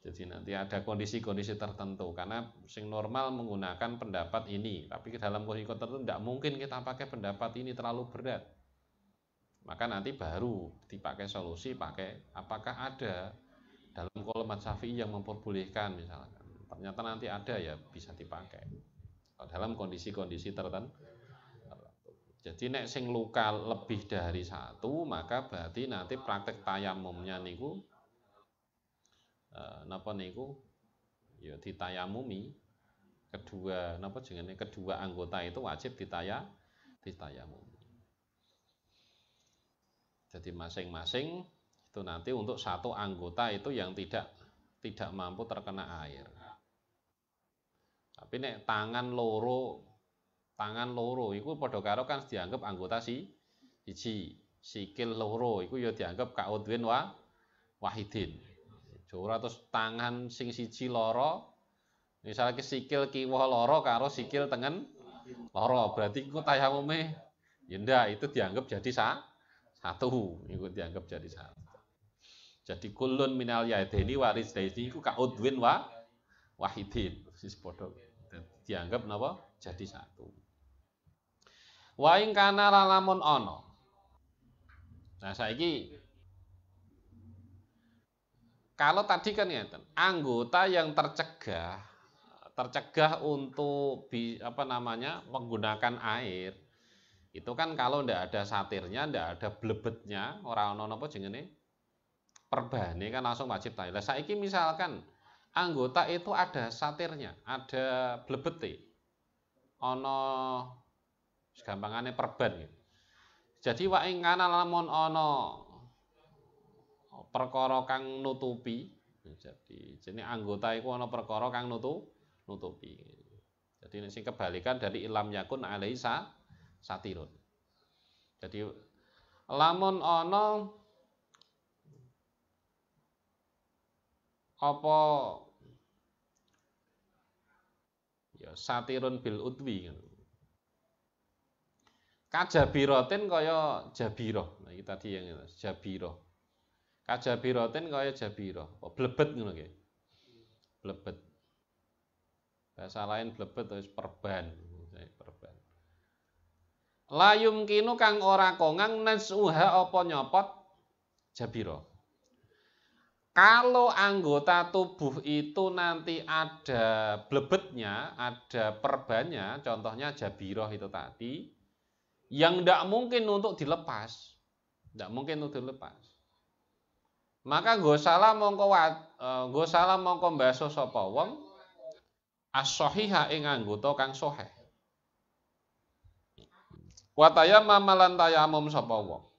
Jadi nanti ada kondisi-kondisi tertentu karena sing normal menggunakan pendapat ini, tapi dalam kondisi tertentu tidak mungkin kita pakai pendapat ini terlalu berat. Maka nanti baru dipakai solusi, pakai apakah ada dalam qaul Syafi'i yang memperbolehkan misalkan. Ternyata nanti ada ya bisa dipakai dalam kondisi-kondisi tertentu. Jadi nek sing luka lebih dari 1 maka berarti nanti praktek tayamumnya niku napa niku ya ditayamumi kedua anggota itu wajib ditayamumi. Jadi masing-masing itu nanti untuk 1 anggota itu yang tidak mampu terkena air. Tapi nek tangan loro iku padha karo kan dianggap anggota siji. Sikil loro iku ya dianggap kaudwin wahidin. Ora terus tangan sing siji loro, misalnya sikil kiwa loro karo sikil tengen loro, berarti iku tayamume ya ndak, itu dianggap jadi satu, itu dianggap jadi satu. Jadi kulun minal yadaini waris daini iku kaudwin wahidin, sis padha dianggap napa jadi satu. Wa ing kana lamun ana. Nah saiki kalau tadi kan ngeten, anggota yang tercegah untuk menggunakan air itu kan kalau ndak ada satirnya, ndak ada blebetnya, ora ono napa jenenge perbahane kan langsung wajib tayamum. Lah saiki misalkan anggota itu ada satirnya, ada blebete. Ono gampangane perban gitu. Jadi wa ing kana lamun ana perkara kang nutupi, jadi jenis anggota itu ana perkara kang nutupi. Jadi sing kebalikan dari ilam yakun alaihi satirun. Jadi lamun ana apa ya satirun bil udwi. Kajabirotin kaya jabiro. Nah iki tadi yang jabiro. Kajabirotin kaya jabiro. Oh, blebet ngono nggih. Blebet. Bahasa lain blebet wis perban. La yumkinu kang ora kongang nasuha apa nyopot jabiro. Kalau anggota tubuh itu nanti ada blebetnya, ada perbannya, contohnya jabiroh itu tadi, yang tidak mungkin untuk dilepas. Tidak mungkin untuk dilepas. Maka gosala mongko mbaso sapa wong as-shahiha ing anggota kang sahih. Wa tayammam lan tayamum sapa wong.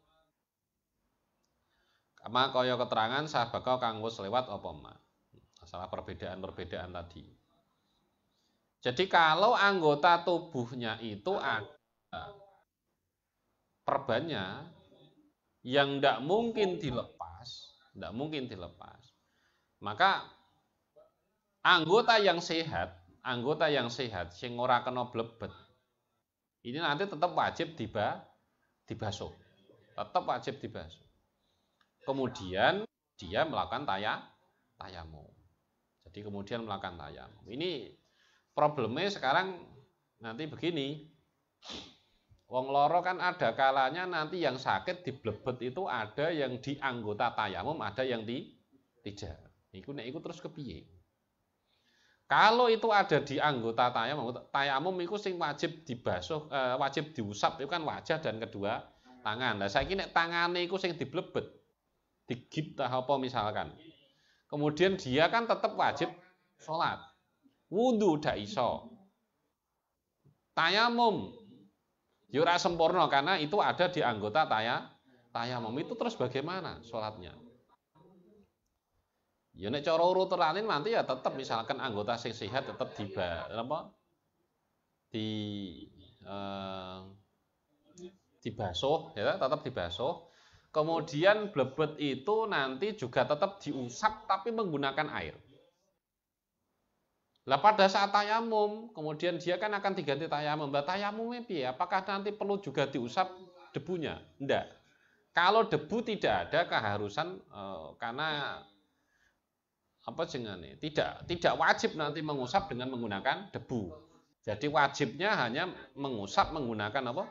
Kama kaya keterangan sabaka kang wis lewat apa ma. Masalah perbedaan-perbedaan tadi. Jadi kalau anggota tubuhnya itu ada perbannya yang tidak mungkin dilepas, maka anggota yang sehat sing ora kena blebet Ini nanti tetap wajib dibasuh. Tetap wajib dibasuh. Kemudian dia melakukan tayamum. Jadi kemudian melakukan tayamum. Ini problemnya sekarang nanti begini. Wong loro kan ada kalanya nanti yang sakit di blebet itu ada yang di anggota tayamum, ada yang tidak. Iku terus kepiye? Kalau itu ada di anggota tayamum itu sing wajib dibasuh, wajib diusap itu kan wajah dan kedua tangan. Nah saiki nek tangane iku sing diblebet, digip ta apa misalkan. Kemudian dia kan tetap wajib sholat. Wudu ndak iso. Tayamum ya ora sempurna karena itu ada di anggota tayamum. Itu terus bagaimana sholatnya? Ya nek cara urutan nanti ya tetap misalkan anggota sing sehat tetap dibasuh ya, tetap dibasuh. Kemudian blebet itu nanti juga tetap diusap tapi menggunakan air. Lah pada saat tayamum, kemudian dia kan akan diganti tayamum. Lah tayamumnya piye? Apakah nanti perlu juga diusap debunya? Enggak. Kalau debu tidak ada keharusan karena apa jenenge? Tidak wajib nanti mengusap dengan menggunakan debu. Jadi wajibnya hanya mengusap menggunakan apa?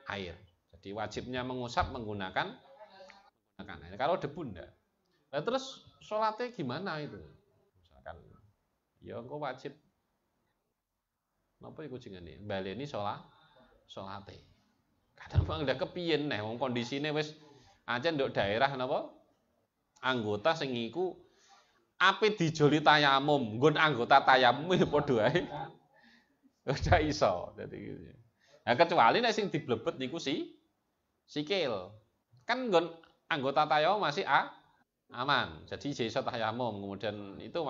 Air. Jadi wajibnya mengusap menggunakan air. Kalau debu enggak. Nah, terus sholatnya gimana itu? Misalkan ya engko wajib napa iku jenenge? Baleni sholate. Kadang bang ndak kepiyen nih wong kondisine wis ancen nduk daerah napa? Anggota sing iku ape dijoli tayamum, nggon anggota tayamum ya padha ae. Ora iso dadi gitu. Nah kecuali nek sing diblebet niku sikil. Kan nggon anggota tayamum masih aman. Jadi iso tayamum. Kemudian itu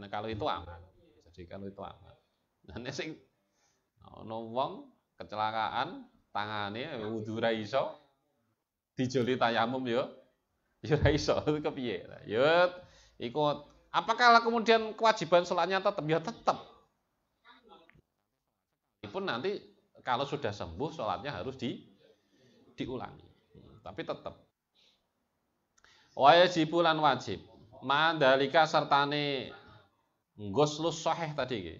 kalau itu aman. Jadi kalau itu aman. Nah nek sing ono wong kecelakaan tangane wudu ra iso dijoli tayamum ya ora iso kepiye. Ya iku apakah kemudian kewajiban sholatnya tetap? Ya tetap. Pun nanti kalau sudah sembuh sholatnya harus diulangi. Tapi tetap. Wajib lan wajib. Mandalika sertane ghuslus sahih tadi iki.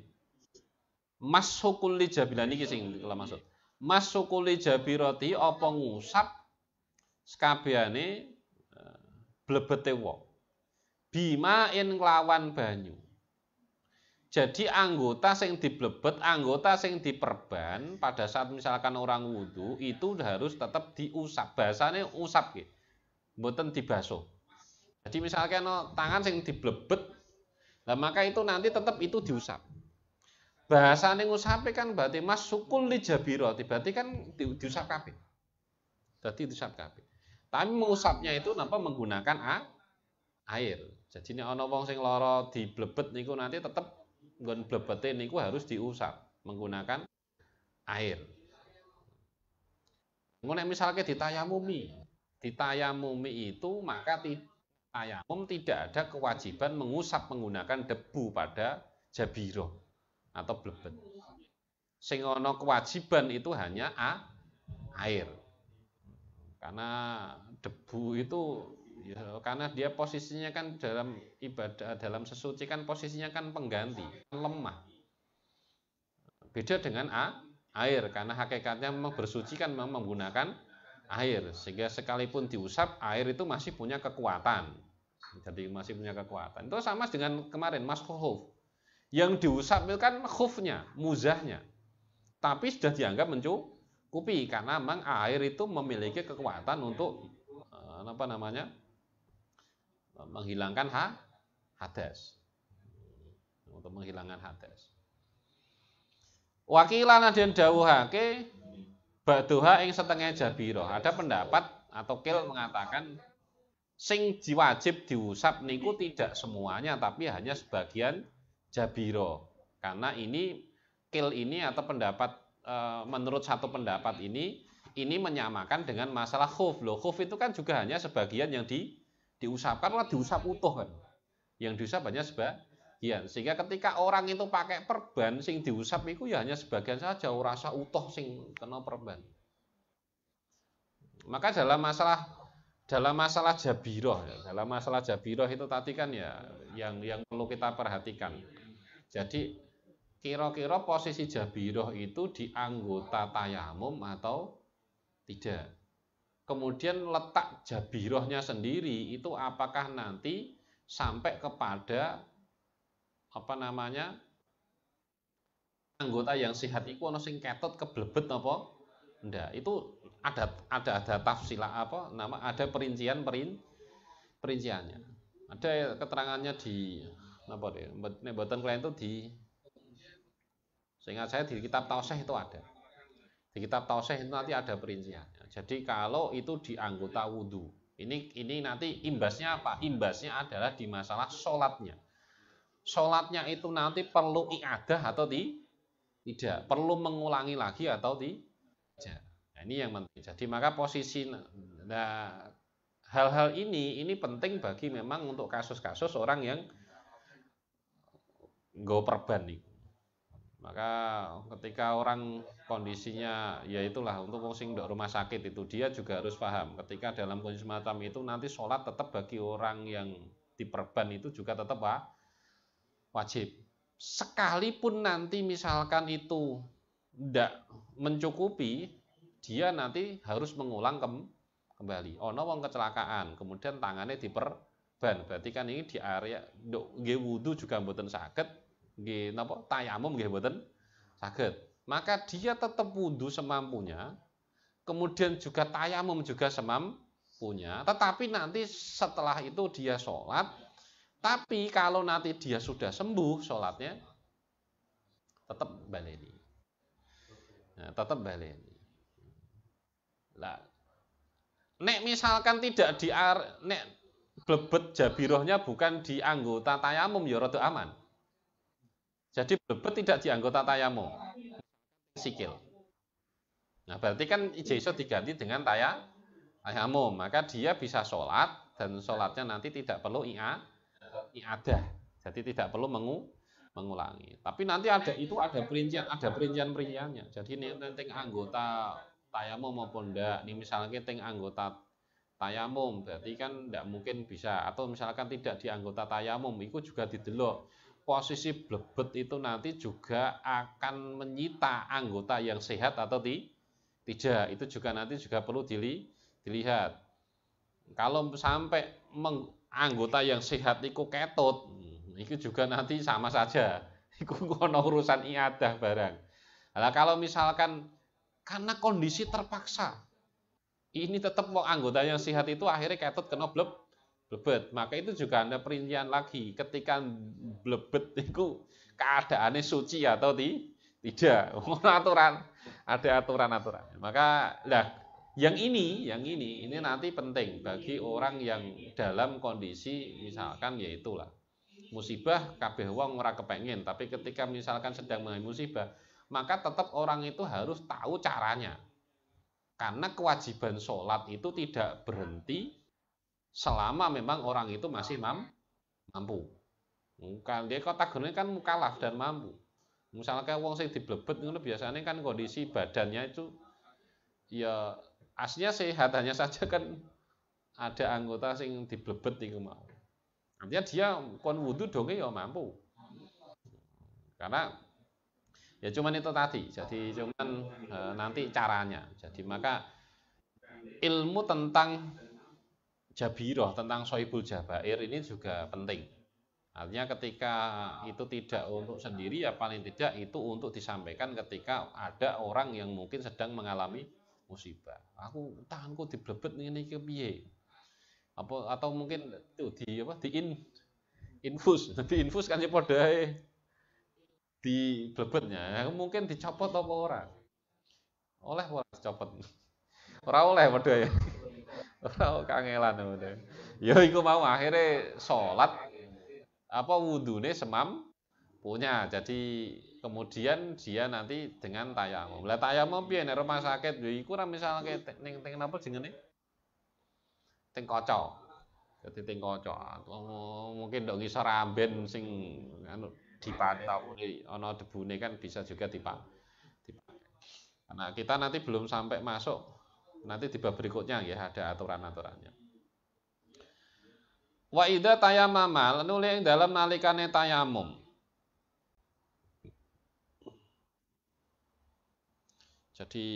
Masukul li jabilani iki sing kula maksud. Masukul li jabirati apa ngusap sekabehane blebete wong. Bimain nglawan banyu. Jadi anggota sing diblebet, anggota sing diperban pada saat misalkan orang wudu itu harus tetap diusap. Bahasane usap nggih. Mboten dibasuh. Jadi misalkan tangan sing diblebet, nah maka itu nanti tetap itu diusap. Bahasane ngusape kan berarti masukul li jabiro, berarti kan diusap kabeh. Jadi diusap kabeh. Tapi mengusapnya itu napa menggunakan air. Jadi nek ana wong sing lara diblebet niku nanti tetap nggon blebete niku harus diusap menggunakan air. Nek misalnya ditayamumi itu maka tayamum tidak ada kewajiban mengusap menggunakan debu pada jabiro atau blebet. Sing ana kewajiban itu hanya air. Karena debu itu ya, karena dia posisinya kan dalam ibadah, dalam sesuci kan posisinya kan pengganti, lemah. Beda dengan air, karena hakikatnya memang bersuci kan memang menggunakan air, sehingga sekalipun diusap, air itu masih punya kekuatan. Jadi masih punya kekuatan. Itu sama dengan kemarin, mas khuf. Yang diusap itu kan khufnya, muzahnya. Tapi sudah dianggap mencukupi, karena memang air itu memiliki kekuatan untuk menghilangkan hadas. Untuk menghilangkan hadas. Wakilan aden dawuhake ba'duha ing setengah jabiro. Ada pendapat atau kil mengatakan sing wajib diusap niku tidak semuanya tapi hanya sebagian jabiro. Karena ini kil ini atau pendapat menurut satu pendapat ini menyamakan dengan masalah khuf. Loh, khuf itu kan juga hanya sebagian yang diusap, karena diusap utuh kan. Yang diusap hanya sebagian. Sehingga ketika orang itu pakai perban sing diusap itu ya hanya sebagian saja, ora usah utuh sing kena perban. Maka dalam masalah jabiroh, ya, dalam masalah jabiroh itu tadi kan ya yang perlu kita perhatikan. Jadi kira-kira posisi jabiroh itu di anggota tayamum atau tidak. Kemudian letak jabirohnya sendiri itu apakah nanti sampai kepada apa namanya anggota yang sehat itu ono sing ketut keblebet apa enggak, itu ada tafsilah apa nama ada perinciannya, ada keterangannya di apa deh mboten kalian itu di seingat saya di kitab Tausih itu ada, di kitab Tausih itu nanti ada perinciannya. Jadi kalau itu di anggota wudhu ini nanti imbasnya apa, imbasnya adalah di masalah sholatnya itu nanti perlu i'adah atau tidak, perlu mengulangi lagi atau tidak. Nah, ini yang penting. Jadi maka posisi hal-hal ini penting bagi memang untuk kasus-kasus orang yang nggo perban nih. Maka ketika orang kondisinya ya itulah untuk sing ndok rumah sakit itu dia juga harus paham ketika dalam kondisi semacam itu nanti sholat tetap bagi orang yang diperban itu juga tetap wajib. Sekalipun nanti misalkan itu tidak mencukupi, dia nanti harus mengulang kembali. Ono wong kecelakaan, kemudian tangannya diperban. Berarti kan ini di area nggih wudu juga mboten saged, nggih napa tayamum nggih mboten saged. Maka dia tetap wudu semampunya, kemudian juga tayamum juga semampunya. Tetapi nanti setelah itu dia sholat, tapi kalau nanti dia sudah sembuh sholatnya tetap baleni. Nah, tetap baleni. Lah, nek misalkan tidak nek blebet jabirohnya bukan di anggota tayamum ya rada aman. Jadi blebet tidak di anggota tayamum. Sikil. Nah, berarti kan iso diganti dengan tayamum, maka dia bisa sholat dan sholatnya nanti tidak perlu i'adah. Jadi tidak perlu mengulangi. Tapi nanti ada perinciannya. Jadi ini tentang anggota tayamum maupun enggak. Ini misalnya tentang anggota tayamum, berarti kan enggak mungkin bisa. Atau misalkan tidak di anggota tayamum, itu juga didelok. Posisi blebet itu nanti juga akan menyita anggota yang sehat atau tidak. Itu juga nanti juga perlu dilihat. Kalau sampai anggota yang sehat itu ketut, itu juga nanti sama saja. Itu kono urusan iadah barang. Nah, kalau misalkan karena kondisi terpaksa, ini tetap mau anggota yang sehat itu akhirnya ketut kena blebet, maka itu juga ada perincian lagi. Ketika blebet itu keadaannya suci atau tidak, ada aturan. Maka yang ini nanti penting bagi orang yang dalam kondisi misalkan ya itulah musibah kabeh wong ora kepengen, tapi ketika misalkan sedang mengalami musibah, maka tetap orang itu harus tahu caranya. Karena kewajiban sholat itu tidak berhenti selama memang orang itu masih mampu. Dia kategorinya kan mukallaf dan mampu. Misalnya kayak wong sing diblebet ngono biasanya kan kondisi badannya itu ya aslinya sehat, hanya saja kan ada anggota sing diblebet iku mau. Artinya dia kon wudu donge ya mampu. Karena ya cuman itu tadi. Jadi cuman nanti caranya. Jadi maka ilmu tentang jabiroh, tentang sohibul jabair ini juga penting. Artinya ketika itu tidak untuk sendiri ya paling tidak itu untuk disampaikan ketika ada orang yang mungkin sedang mengalami musibah. Aku tanganku diblebet ngene iki piye? Atau mungkin itu infus kan padha di blebetnya. Mungkin dicopot apa ora? Oleh ora dicopot. Ora oleh padha ya. Ora kangelan padha. Ya iku mau akhirnya salat wudune punya. Jadi kemudian dia nanti dengan tayamum. Lah tayamum piye nek rumah sakit lho iku ora misalke ning napa jenenge? Teng kaca. Ketiting kaca. Mungkin ndok ngisor amben sing anu dipantau ana debune kan bisa juga dipakai. Nah, kita nanti belum sampai masuk, nanti di bab berikutnya ya ada aturan-aturannya. Wa idza tayammama lan ing dalam nalikane tayamum. Jadi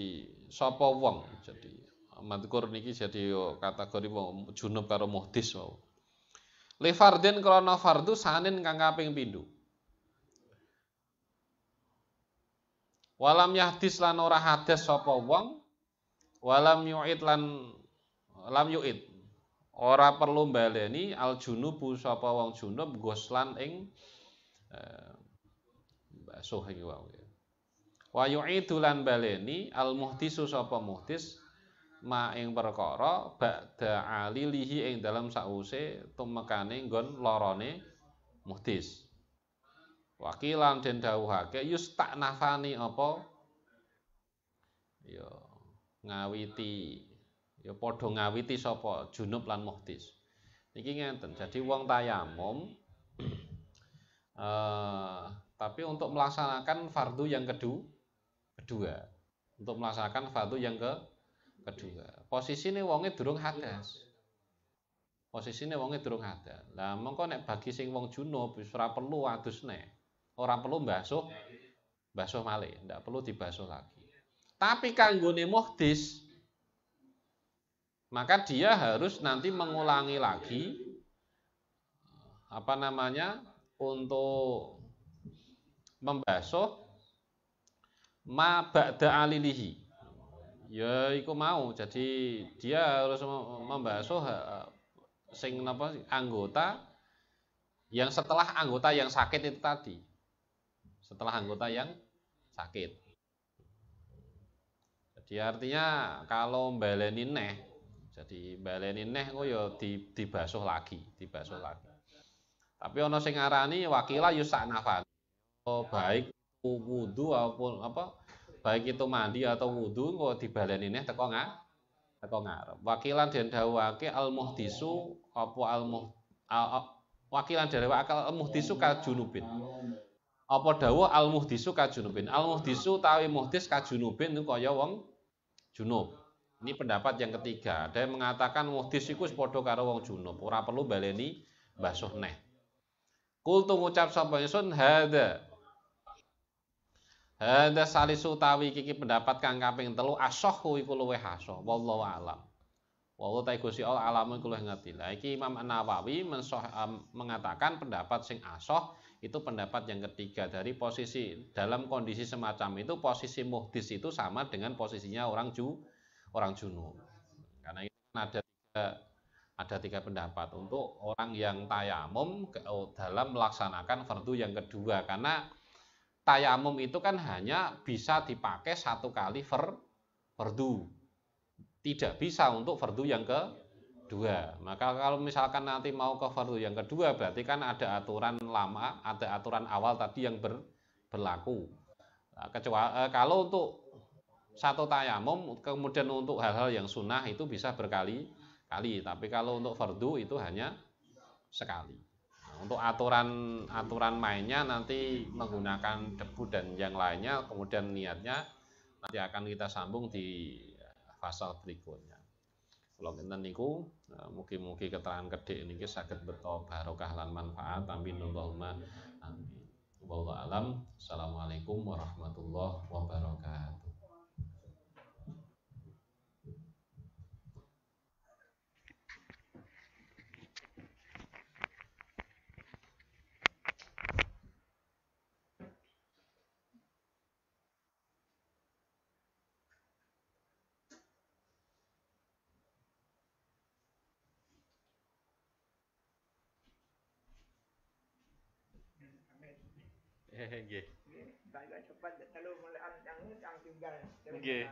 sapa wong, jadi madkur niki jadi kategori wong junub karo muhdis wau. Li fardin krana fardu sanin kang kaping pindho. Walam yahdis lan ora hadas sapa wong, walam yu'id lan lam yu'id. Ora perlu baleni al junubu sapa wong junub goslan ing basuh iki wae. Wa yu'idu lan baleni al muhdisu sapa muhdis ma ing perkara ba'da alilihi ing dalam sause tumekane nggon lorone muhdis. Wakilan den dawuhake yustaknafani apa ya ngawiti ya padha ngawiti sapa junub lan muhdis. Niki ngenten. Jadi wong tayamum tapi untuk melaksanakan fardu yang kedua. Untuk melaksanakan fardu yang kedua. Posisine wonge durung hadas. Lah mengko nek bagi sing wong junub wis ora perlu adusne. Ora perlu basuh malih, ndak perlu dibasuh lagi. Tapi kanggone muhdis maka dia harus nanti mengulangi lagi untuk membasuh ma ba'da alilihi. Ya iku mau. Jadi dia harus membasuh sing anggota yang setelah anggota yang sakit itu tadi. Setelah anggota yang sakit. Jadi artinya kalau baleni neh, jadi baleni neh kok ya dibasuh lagi. Tapi ana sing ngarani wakila yusaknafan. Baik wudu maupun baik itu mandi atau wudu kok dibaleni neh teko ngarep. Wakilan den dawuhake al muhdisu wakilan dari al muhdisu kajunubin. Apa dawuh al muhdisu kajunubin. Al muhdisu tawi muhdis kajunubin itu kaya wong junub. Ini pendapat yang ketiga. Ada yang mengatakan muhdis iku padha karo wong junub, ora perlu baleni basuh neh. Kultu ngucap sapa ingsun hada salisu tawi iki pendapat kang kaping 3 asahhu iku luwih asah. Wallahu alam. Wallahu ta Gusti Allah alamun iku luwih ngerti. Lah iki Imam An-Nawawi mengatakan pendapat sing asah itu pendapat yang ketiga dari posisi dalam kondisi semacam itu posisi muhdis itu sama dengan posisinya orang junub. Karena itu ada tiga pendapat untuk orang yang tayamum dalam melaksanakan fardu yang kedua karena tayamum itu kan hanya bisa dipakai satu kali fardu. Tidak bisa untuk fardu yang kedua. Maka kalau misalkan nanti mau ke fardu yang kedua berarti kan ada aturan lama, ada aturan awal tadi yang berlaku. Nah, kalau untuk satu tayamum kemudian untuk hal-hal yang sunnah itu bisa berkali-kali, tapi kalau untuk fardu itu hanya sekali. Nah, untuk aturan mainnya nanti menggunakan debu dan yang lainnya, kemudian niatnya nanti akan kita sambung di pasal berikutnya. Kalau kita niku, mugi-mugi keterangan kedhik niki saged beto barokah lan manfaat. Amin Allahumma amin. Wallahu alam. Assalamualaikum warahmatullahi wabarakatuh. Nggih. Nggih, cepat terlalu melekan yang tinggal. Nggih.